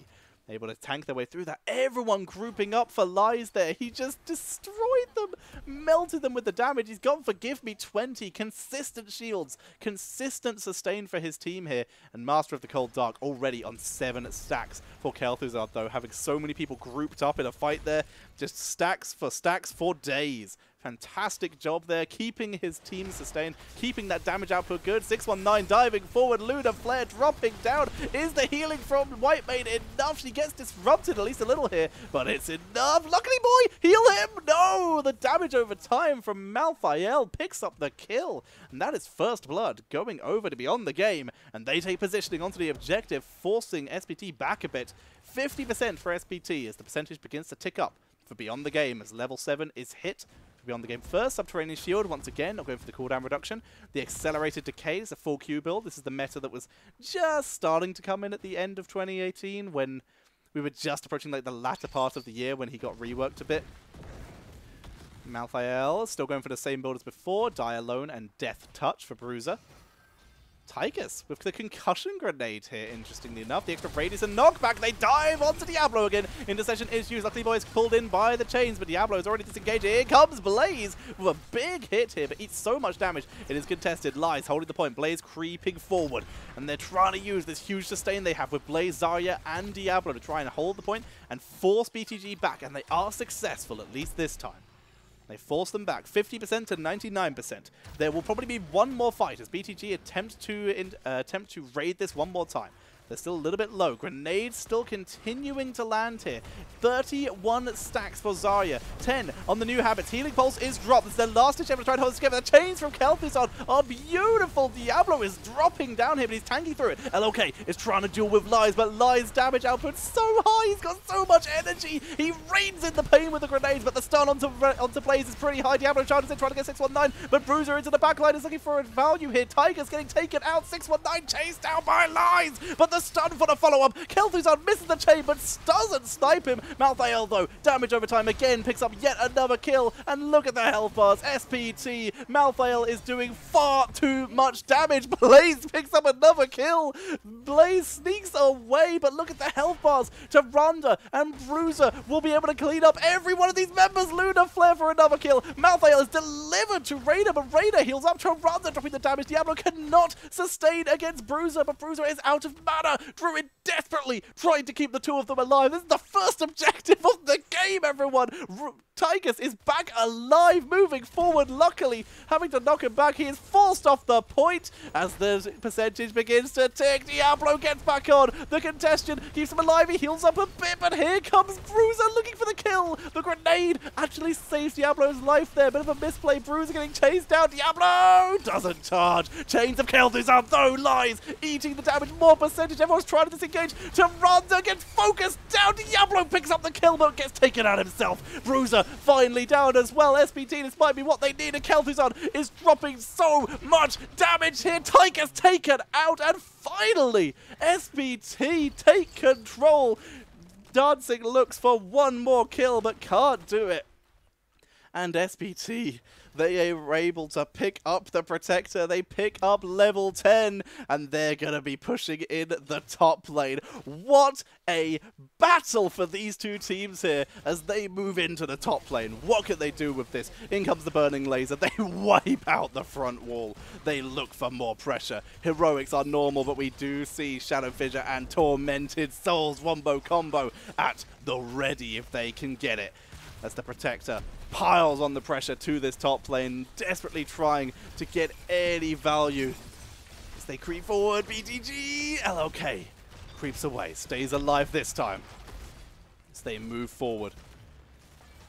Speaker 1: Able to tank their way through that. Everyone grouping up for Lies there. He just destroyed them, melted them with the damage. He's gone for Give Me 20. Consistent shields, consistent sustain for his team here. And Master of the Cold Dark already on 7 stacks for Kel'Thuzad, though. Having so many people grouped up in a fight there. Just stacks for days. Fantastic job there, keeping his team sustained, keeping that damage output good. 619 diving forward, Luna Flare dropping down. Is the healing from Whitemane enough? She gets disrupted at least a little here, but it's enough. Luckily Boy, heal him! No! The damage over time from Malthael picks up the kill. And that is first blood going over to Beyond the Game. And they take positioning onto the objective, forcing SPT back a bit. 50% for SPT as the percentage begins to tick up for Beyond the Game as level 7 is hit. Beyond the Game first, Subterranean Shield once again, not going for the cooldown reduction. The Accelerated Decay is a full Q build. This is the meta that was just starting to come in at the end of 2018 when we were just approaching like the latter part of the year when he got reworked a bit. Malthael still going for the same build as before. Die Alone and Death Touch for Bruiser. Tychus with the concussion grenade here, interestingly enough. The extra radius and knockback. They dive onto Diablo again. Intercession is used. Luckily Boy is pulled in by the chains, but Diablo is already disengaged. Here comes Blaze with a big hit here, but eats so much damage. It is contested. Lies holding the point. Blaze creeping forward. And they're trying to use this huge sustain they have with Blaze, Zarya, and Diablo to try and hold the point and force BTG back. And they are successful, at least this time. They force them back, 50% to 99%. There will probably be one more fight as BTG attempt to raid this one more time. They're still a little bit low. Grenades still continuing to land here. 31 stacks for Zarya. 10 on the new habits. Healing Pulse is dropped. It's their last ditch ever to try and hold it together. The chains from Kel'Thuzad are beautiful. Diablo is dropping down here, but he's tanking through it. LOK is trying to duel with Lies, but Lies' damage output so high. He's got so much energy. He reigns in the pain with the grenades, but the stun onto Blaze is pretty high. Diablo charges in, trying to get 619, but Bruiser into the backline is looking for a value here. Tiger's getting taken out. 619 chased down by Lies, but the the stun for the follow-up. Kel'Thuzad misses the chain, but doesn't snipe him. Malthael, though, damage over time again, picks up yet another kill. And look at the health bars. SPT, Malthael is doing far too much damage. Blaze picks up another kill. Blaze sneaks away, but look at the health bars. Tyrande and Bruiser will be able to clean up every one of these members. Lunar Flare for another kill. Malthael is delivered to Raider, but Raider heals up. Tyrande dropping the damage. Diablo cannot sustain against Bruiser, but Bruiser is out of mana. Druid desperately trying to keep the two of them alive. This is the first objective of the game, everyone. Tychus is back alive, moving forward, luckily. Having to knock him back, he is forced off the point as the percentage begins to tick. Diablo gets back on. The congestion keeps him alive. He heals up a bit, but here comes Bruiser looking for the kill. The grenade actually saves Diablo's life there. Bit of a misplay. Bruiser getting chased down. Diablo doesn't charge. Chains of Kel'Thuzad, though, lies, eating the damage. More percentage. Everyone's trying to disengage. Tyrande gets focused down. Diablo picks up the kill, but gets taken out himself. Bruiser finally down as well. SPT, this might be what they need. And Kel'Thuzad is dropping so much damage here. Tychus taken out, and finally, SPT take control. Dancing looks for one more kill, but can't do it. And SPT, they are able to pick up the Protector. They pick up level 10, and they're going to be pushing in the top lane. What a battle for these two teams here as they move into the top lane. What can they do with this? In comes the Burning Laser. They wipe out the front wall. They look for more pressure. Heroics are normal, but we do see Shadow Fissure and Tormented Souls wombo combo at the ready if they can get it. As the Protector piles on the pressure to this top lane, desperately trying to get any value. As they creep forward, BTG, LOK creeps away, stays alive this time. As they move forward.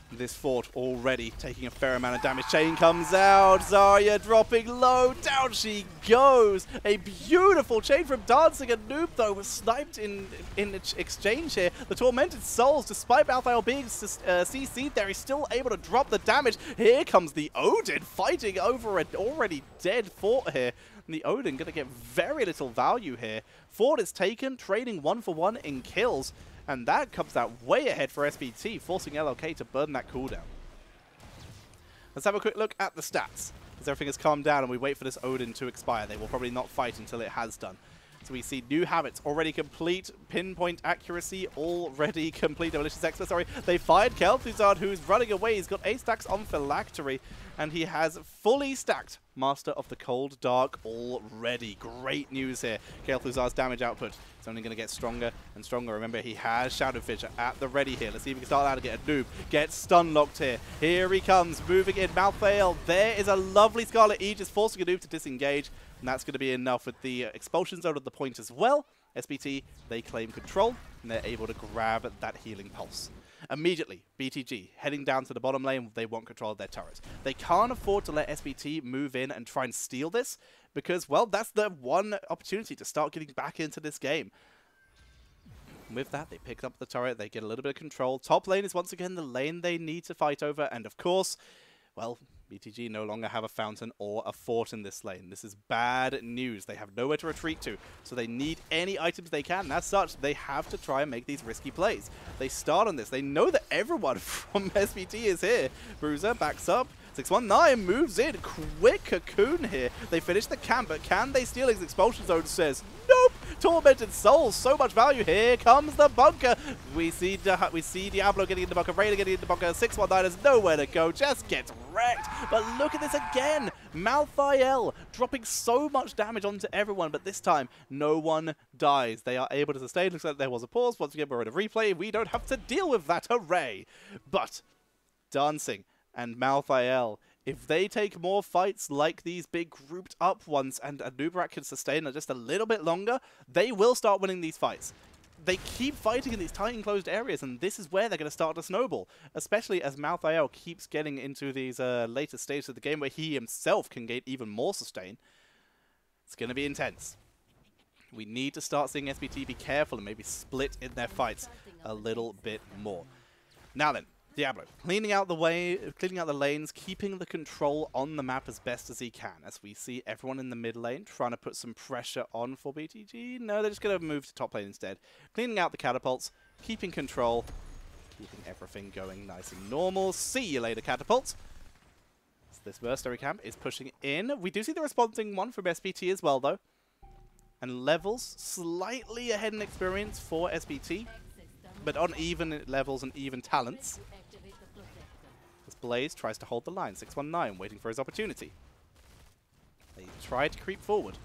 Speaker 1: This fort already taking a fair amount of damage. Chain comes out. Zarya dropping low. Down she goes. A beautiful chain from Dancing. And Noob, though, was sniped in exchange here. The Tormented Souls, despite Malthael being CC'd there, he's still able to drop the damage. Here comes the Odin fighting over an already dead fort here. And the Odin going to get very little value here. Fort is taken, trading 1-for-1 in kills. And that comes out way ahead for SPT, forcing LOK to burn that cooldown. Let's have a quick look at the stats. As everything has calmed down and we wait for this Odin to expire, they will probably not fight until it has done. So we see new habits already complete, pinpoint accuracy already complete. Malicious Expert, sorry. They fired Kel'Thuzad, who's running away. He's got 8 stacks on Phylactery, and he has fully stacked Master of the Cold Dark already. Great news here. Kel'Thuzad's damage output is only going to get stronger and stronger. Remember, he has Shadow Fissure at the ready here. Let's see if we can start out to get a Noob. Get stun locked here. Here he comes, moving in. Malthael, there is a lovely Scarlet Aegis, forcing a Noob to disengage. And that's going to be enough with the expulsion zone at the point as well. SPT, they claim control, and they're able to grab that healing pulse. Immediately, BTG heading down to the bottom lane. They want control of their turret. They can't afford to let SPT move in and try and steal this because, well, that's the one opportunity to start getting back into this game. With that, they pick up the turret. They get a little bit of control. Top lane is once again the lane they need to fight over. And, of course, well, BTG no longer have a fountain or a fort in this lane. This is bad news. They have nowhere to retreat to, so they need any items they can. And as such, they have to try and make these risky plays. They start on this. They know that everyone from SPT is here. Bruiser backs up. 619 moves in. Quick cocoon here. They finish the camp, but can they steal his expulsion zone? Says nope. Tormented Souls, so much value. Here comes the bunker. We see Diablo getting in the bunker, Raider getting in the bunker. 619 has nowhere to go, just gets wrecked. But look at this again. Malthael dropping so much damage onto everyone, but this time no one dies. They are able to sustain. Looks like there was a pause. Once again, we're in a replay. We don't have to deal with that array. But Dancing and Malthael, if they take more fights like these big grouped up ones and Anub'arak can sustain just a little bit longer, they will start winning these fights. They keep fighting in these tight enclosed areas, and this is where they're going to start to snowball, especially as Malthael keeps getting into these later stages of the game where he himself can gain even more sustain. It's going to be intense. We need to start seeing SPT be careful and maybe split in their fights a little bit more. Now then, Diablo, cleaning out the lanes, keeping the control on the map as best as he can. As we see everyone in the mid lane trying to put some pressure on for BTG. No, they're just going to move to top lane instead. Cleaning out the catapults, keeping control, keeping everything going nice and normal. See you later, catapults. So this mercenary camp is pushing in. We do see the responding one from SPT as well, though. And levels slightly ahead in experience for SPT, but on even levels and even talents. As Blaze tries to hold the line, 619, waiting for his opportunity. They try to creep forward.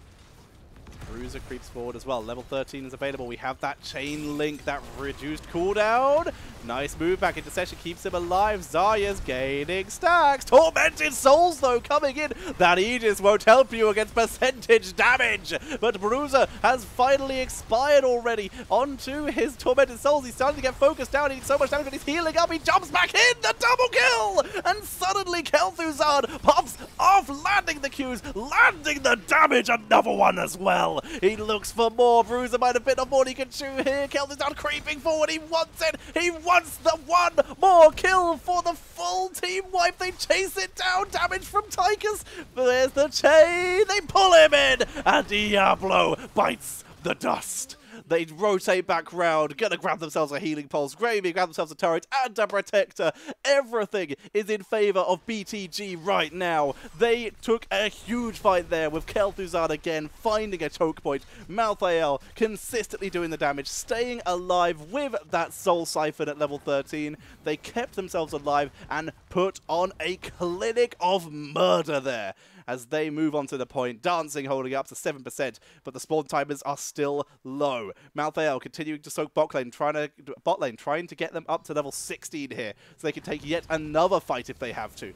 Speaker 1: Bruiser creeps forward as well. Level 13 is available. We have that chain link, that reduced cooldown. Nice move back into session, keeps him alive. Zarya's gaining stacks. Tormented Souls, though, coming in. That Aegis won't help you against percentage damage. But Bruiser has finally expired already onto his Tormented Souls. He's starting to get focused down. He needs so much damage, but he's healing up. He jumps back in. The double kill! And suddenly Kel'Thuzad pops off, landing the Qs, landing the damage. Another one as well. He looks for more. Bruiser might have bit off more he can chew here. Kel'Thuzad creeping forward. He wants it. He wants the one more kill for the full team wipe. They chase it down. Damage from Tychus. There's the chain. They pull him in. And Diablo bites the dust. They rotate back round, gonna grab themselves a healing pulse, Gravy grab themselves a turret and a protector. Everything is in favor of BTG right now. They took a huge fight there with Kel'Thuzad again, finding a choke point. Malthael consistently doing the damage, staying alive with that Soul Siphon at level 13. They kept themselves alive and put on a clinic of murder there. As they move on to the point, Dancing holding up to 7%, but the spawn timers are still low. Malthael continuing to soak bot lane, trying to get them up to level 16 here, so they can take yet another fight if they have to.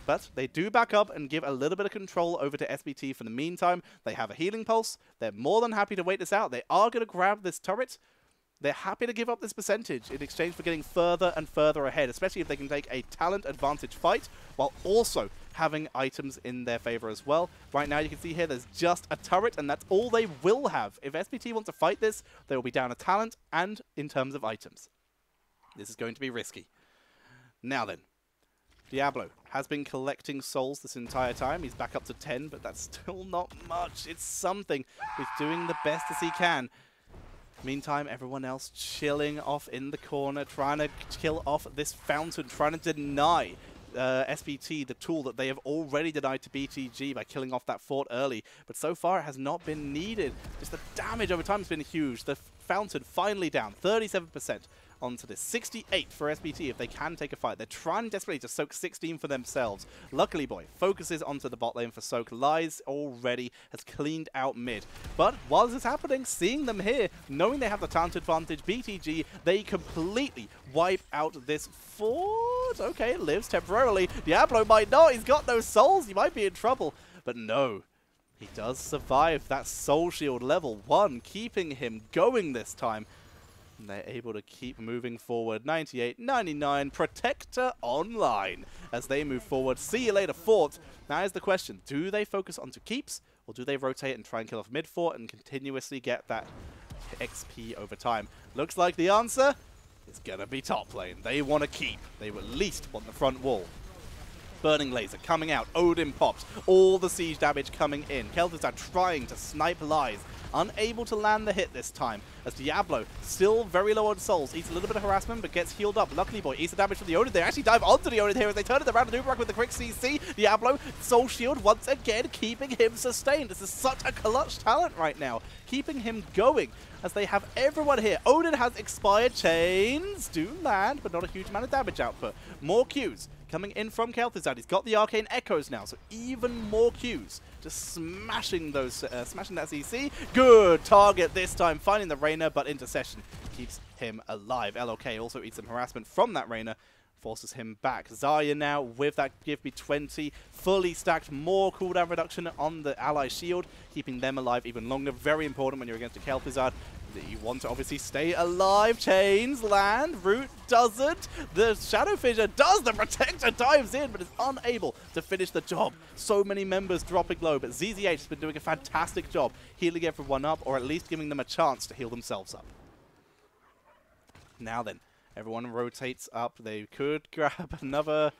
Speaker 1: But they do back up and give a little bit of control over to SPT for the meantime. They have a healing pulse. They're more than happy to wait this out. They are going to grab this turret. They're happy to give up this percentage in exchange for getting further and further ahead, especially if they can take a talent advantage fight while also having items in their favor as well. Right now you can see here there's just a turret and that's all they will have. If SPT wants to fight this, they will be down a talent and in terms of items. This is going to be risky. Now then, Diablo has been collecting souls this entire time. He's back up to 10, but that's still not much. It's something. He's doing the best as he can. Meantime, everyone else chilling off in the corner, trying to kill off this fountain, trying to deny SPT the tool that they have already denied to BTG by killing off that fort early. But so far, it has not been needed. Just the damage over time has been huge. The fountain finally down, 37%. Onto this. 68 for SPT if they can take a fight. They're trying desperately to soak 16 for themselves. Luckily Boy focuses onto the bot lane for soak. Lies already has cleaned out mid. But while this is happening, seeing them here, knowing they have the talent advantage, BTG, they completely wipe out this fort. Okay, it lives temporarily. Diablo might not. He's got no souls. He might be in trouble. But no. He does survive that soul shield level 1, keeping him going this time. And they're able to keep moving forward. 98, 99, Protector online as they move forward. See you later, Fort. Now is the question, do they focus onto keeps or do they rotate and try and kill off mid-fort and continuously get that XP over time? Looks like the answer is going to be top lane. They want to keep. They at least want the front wall. Burning Laser coming out. Odin pops. All the siege damage coming in. Kel'Thuzad trying to snipe Lies. Unable to land the hit this time, as Diablo, still very low on souls, eats a little bit of harassment, but gets healed up. Luckily Boy eats the damage from the Odin. They actually dive onto the Odin here as they turn it around and Uberak with the quick CC. Diablo, soul shield once again, keeping him sustained. This is such a clutch talent right now, keeping him going, as they have everyone here. Odin has expired. Chains do land, but not a huge amount of damage output. More Qs coming in from Kel'Thuzad. He's got the Arcane Echoes now, so even more Qs. Just smashing those, smashing that CC. Good target this time, finding the Reyna, but Intercession keeps him alive. LOK also eats some harassment from that Reyna, forces him back. Zarya now with that Give Me 20, fully stacked, more cooldown reduction on the ally shield, keeping them alive even longer. Very important when you're against a Kel'Thuzad. You want to obviously stay alive. Chains land. Root doesn't. The Shadow Fissure does. The Protector dives in, but is unable to finish the job. So many members dropping low, but ZZH has been doing a fantastic job healing everyone up, or at least giving them a chance to heal themselves up. Now then, Everyone rotates up. They could grab another...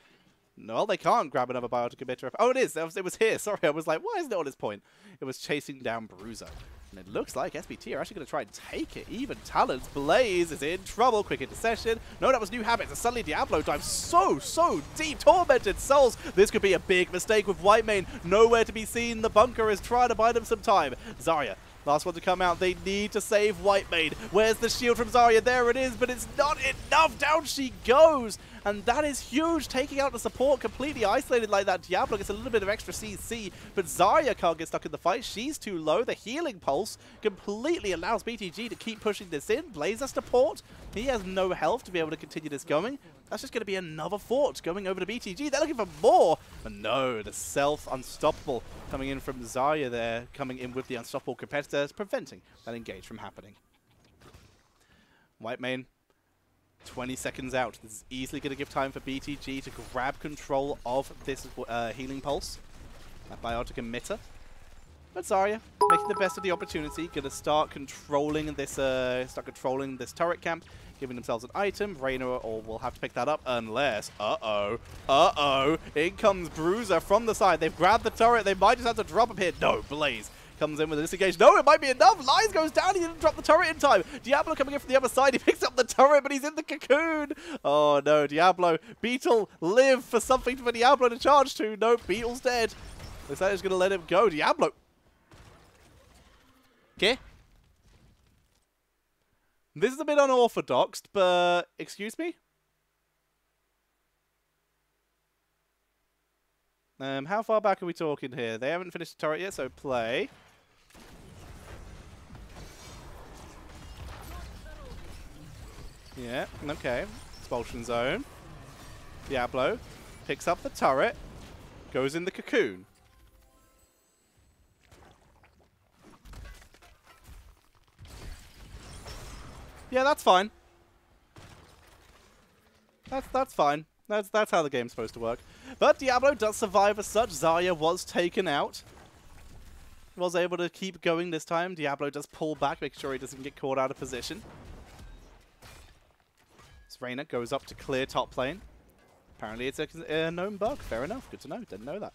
Speaker 1: No, they can't grab another biotic emitter. Oh, it is. It was here. Sorry, I was like, why isn't it on his point? It was chasing down Bruiser. And it looks like SPT are actually going to try and take it. Even Talon's Blaze is in trouble. Quick intercession. No, that was New Habits. And suddenly Diablo dives so deep. Tormented Souls. This could be a big mistake with Whitemane. Nowhere to be seen. The bunker is trying to buy them some time. Zarya, last one to come out. They need to save Whitemane. Where's the shield from Zarya? There it is, but it's not enough. Down she goes. And that is huge. Taking out the support completely isolated like that. Diablo gets a little bit of extra CC, but Zarya can't get stuck in the fight. She's too low. The healing pulse completely allows BTG to keep pushing this in. Blaze has support. He has no health to be able to continue this going. That's just going to be another fort going over to BTG. They're looking for more. But no, the self-unstoppable coming in from Zarya there, coming in with the unstoppable competitors, preventing that engage from happening. Whitemane, 20 seconds out. This is easily going to give time for BTG to grab control of this healing pulse. That biotic emitter. But Zarya, making the best of the opportunity, going to start controlling this turret camp, giving themselves an item. Reyna will have to pick that up unless... in comes Bruiser from the side. They've grabbed the turret. They might just have to drop him here. No, Blaze comes in with a disengage. No, it might be enough. Lies goes down. He didn't drop the turret in time. Diablo coming in from the other side. He picks up the turret, but he's in the cocoon. Oh, no. Diablo. Beetle, live for something for Diablo to charge to. No, Beetle's dead. Looks like he's going to let him go. Diablo. Okay. This is a bit unorthodox, but... Excuse me? How far back are we talking here? They haven't finished the turret yet, so play. Yeah, okay. Expulsion zone. Diablo picks up the turret, goes in the cocoon. Yeah, that's fine. That's fine. That's how the game's supposed to work. But Diablo does survive as such. Zarya was taken out. Was able to keep going this time. Diablo does pull back, make sure he doesn't get caught out of position. Reyna goes up to clear top lane. Apparently it's a known bug. Fair enough. Good to know. Didn't know that.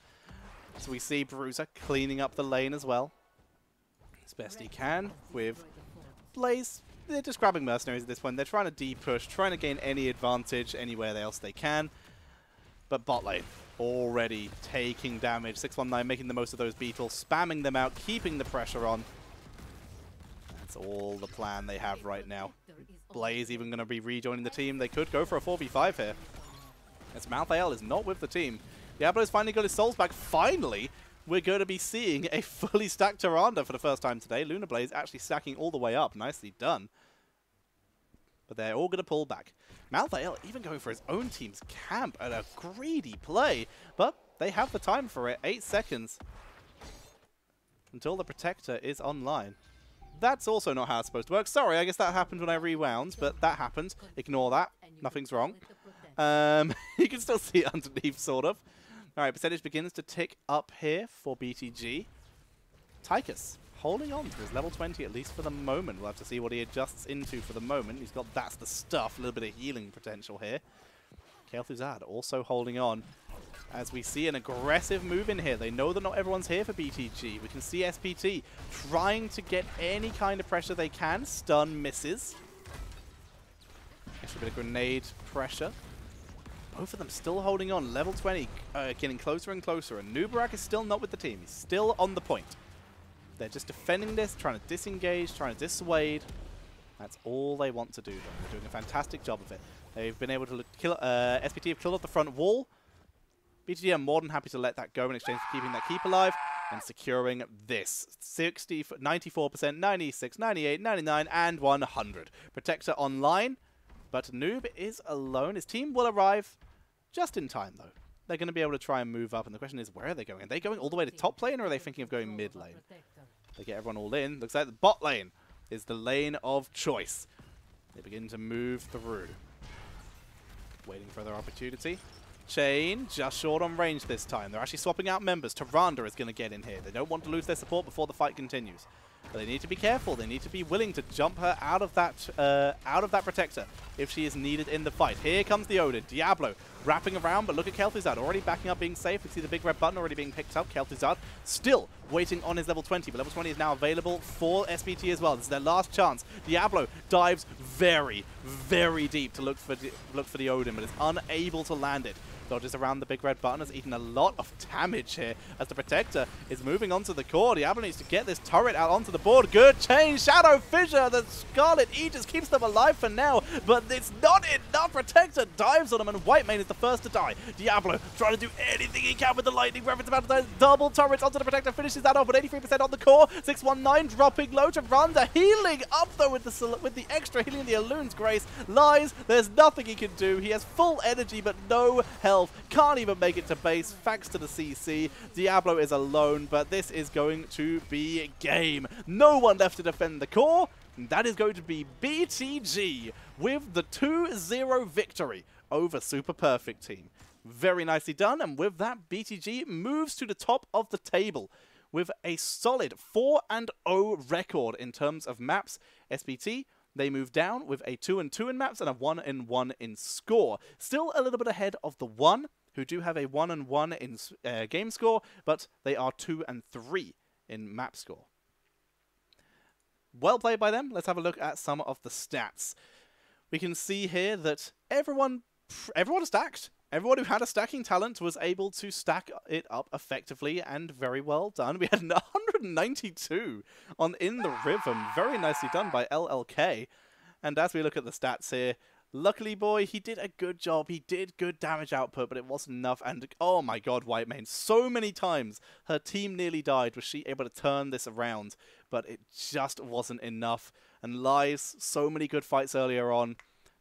Speaker 1: So we see Bruiser cleaning up the lane as well. As best he can with Blaze. They're just grabbing mercenaries at this point. They're trying to de-push, trying to gain any advantage anywhere else they can. But bot lane already taking damage. 619 making the most of those beetles, spamming them out, keeping the pressure on. That's all the plan they have right now. Blaze even going to be rejoining the team. They could go for a 4v5 here. As Malthael is not with the team. Diablo's finally got his souls back. Finally, we're going to be seeing a fully stacked Tyrande for the first time today. Lunar Blaze actually stacking all the way up. Nicely done. But they're all going to pull back. Malthael even going for his own team's camp at a greedy play. But they have the time for it. 8 seconds until the Protector is online. That's also not how it's supposed to work. Sorry, I guess that happened when I rewound, but that happened. Ignore that. Nothing's wrong. You can still see it underneath, sort of. All right, percentage begins to tick up here for BTG. Tychus holding on to his level 20, at least for the moment. We'll have to see what he adjusts into for the moment. He's got That's the Stuff, a little bit of healing potential here. Kael'Thuzad also holding on. As we see an aggressive move in here. They know that not everyone's here for BTG. We can see SPT trying to get any kind of pressure they can. Stun misses. Extra bit of grenade pressure. Both of them still holding on. Level 20 getting closer and closer. And Nubarak is still not with the team. He's still on the point. They're just defending this, trying to disengage, trying to dissuade. That's all they want to do. They're doing a fantastic job of it. They've been able to kill... SPT have killed off the front wall. BTG are more than happy to let that go in exchange for keeping that keep alive and securing this. 60, 94%, 96, 98, 99, and 100. Protector online, but Noob is alone. His team will arrive just in time, though. They're going to be able to try and move up, and the question is, where are they going? Are they going all the way to top lane, or are they thinking of going mid lane? They get everyone all in. Looks like the bot lane is the lane of choice. They begin to move through. Waiting for their opportunity. Chain just short on range this time. They're actually swapping out members. Tyrande is going to get in here. They don't want to lose their support before the fight continues. But they need to be careful. They need to be willing to jump her out of that protector if she is needed in the fight. Here comes the Odin. Diablo wrapping around, but look at Kel'Thuzad already backing up, being safe. We see the big red button already being picked up. Kel'Thuzad still waiting on his level 20, but level 20 is now available for SPT as well. This is their last chance. Diablo dives very, very deep to look for the Odin, but is unable to land it. Dodges around the big red button, has eaten a lot of damage here as the Protector is moving onto the core. Diablo needs to get this turret out onto the board. Good change. Shadow Fissure, the Scarlet Aegis keeps them alive for now, but it's not enough. Protector dives on him, and Whitemane is the first to die. Diablo trying to do anything he can with the lightning breath. It's about to die. Double turrets onto the Protector, finishes that off, but 83% on the core. 619 dropping low to Randa, healing up though with the extra healing. The Elun's Grace lies. There's nothing he can do. He has full energy, but no health. Can't even make it to base thanks to the CC. Diablo is alone, but this is going to be game. No one left to defend the core. And that is going to be BTG with the 2-0 victory over Super Perfect Team. Very nicely done, and with that, BTG moves to the top of the table with a solid 4-0 record in terms of maps. SPT, they move down with a 2-2 in maps and a 1-1 in score. Still a little bit ahead of the 1, who do have a 1-1 in game score, but they are 2-3 in map score. Well played by them. Let's have a look at some of the stats. We can see here that everyone stacked. Everyone who had a stacking talent was able to stack it up effectively, and very well done. We had 192 on In the Rhythm. Very nicely done by LLK. And as we look at the stats here, luckily, boy, he did a good job. He did good damage output, but it wasn't enough. And oh my god, Whitemane, so many times her team nearly died. Was she able to turn this around? But it just wasn't enough. And Lies, so many good fights earlier on.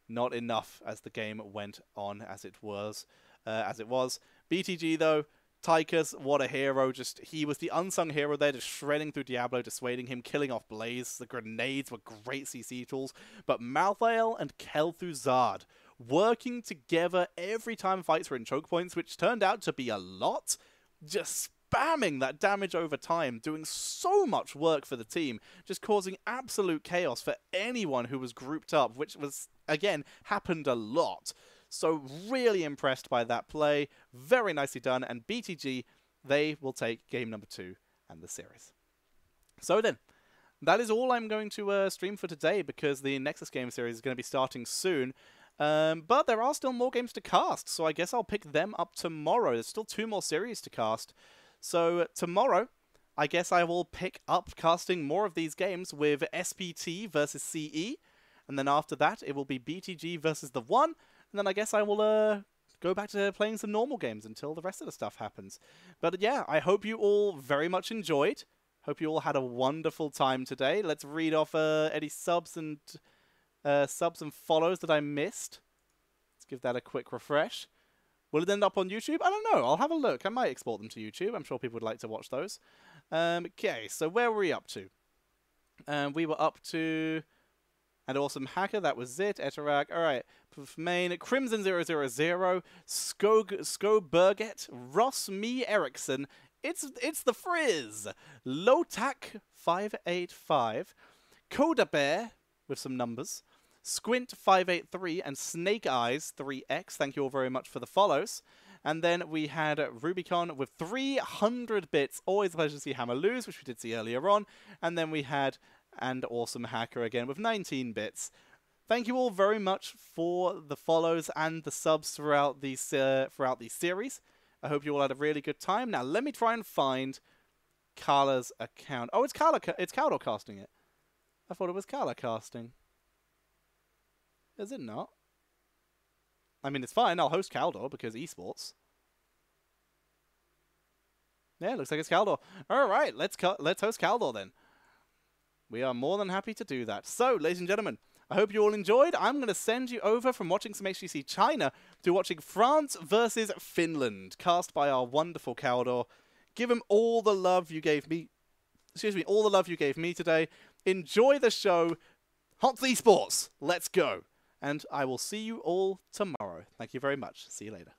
Speaker 1: Not enough as the game went on as it was. BTG though, Tychus, what a hero. He was the unsung hero there, just shredding through Diablo, dissuading him, killing off Blaze. The grenades were great CC tools. But Malthael and Kel'Thuzad working together every time fights were in choke points, which turned out to be a lot. Just spamming that damage over time, doing so much work for the team, just causing absolute chaos for anyone who was grouped up, which was, again, happened a lot. So really impressed by that play. Very nicely done. And BTG, they will take game number 2 and the series. So then, that is all I'm going to stream for today, because the Nexus game series is going to be starting soon. But there are still more games to cast, so I guess I'll pick them up tomorrow. There's still 2 more series to cast. So tomorrow, I guess I will pick up casting more of these games with SPT versus CE. And then after that, it will be BTG versus the 1. And then I guess I will go back to playing some normal games until the rest of the stuff happens. But yeah, I hope you all very much enjoyed. Hope you all had a wonderful time today. Let's read off any subs and follows that I missed. Let's give that a quick refresh. Will it end up on YouTube? I don't know. I'll have a look. I might export them to YouTube. I'm sure people would like to watch those. Okay, so where were we up to? We were up to An Awesome Hacker. That was it. Etarak. All right. Main. Crimson 000. Sko Burget. Ross Me Erickson. It's the Frizz. Lotak 585. Coda Bear with some numbers. Squint 583 and Snake Eyes 3X. Thank you all very much for the follows. And then we had Rubicon with 300 bits. Always a pleasure to see Hammer lose, which we did see earlier on. And then we had And Awesome Hacker again with 19 bits. Thank you all very much for the follows and the subs throughout these series. I hope you all had a really good time. Now let me try and find Carla's account. Oh, it's Caldor casting it. I thought it was Carla casting. Is it not? I mean, it's fine. I'll host Caldor because esports. Yeah, it looks like it's Caldor. All right, let's host Caldor then. We are more than happy to do that. So, ladies and gentlemen, I hope you all enjoyed. I'm going to send you over from watching some HGC China to watching France versus Finland, cast by our wonderful Caldor. Give him all the love you gave me. Excuse me, all the love you gave me today. Enjoy the show. Hot esports. Let's go. And I will see you all tomorrow. Thank you very much. See you later.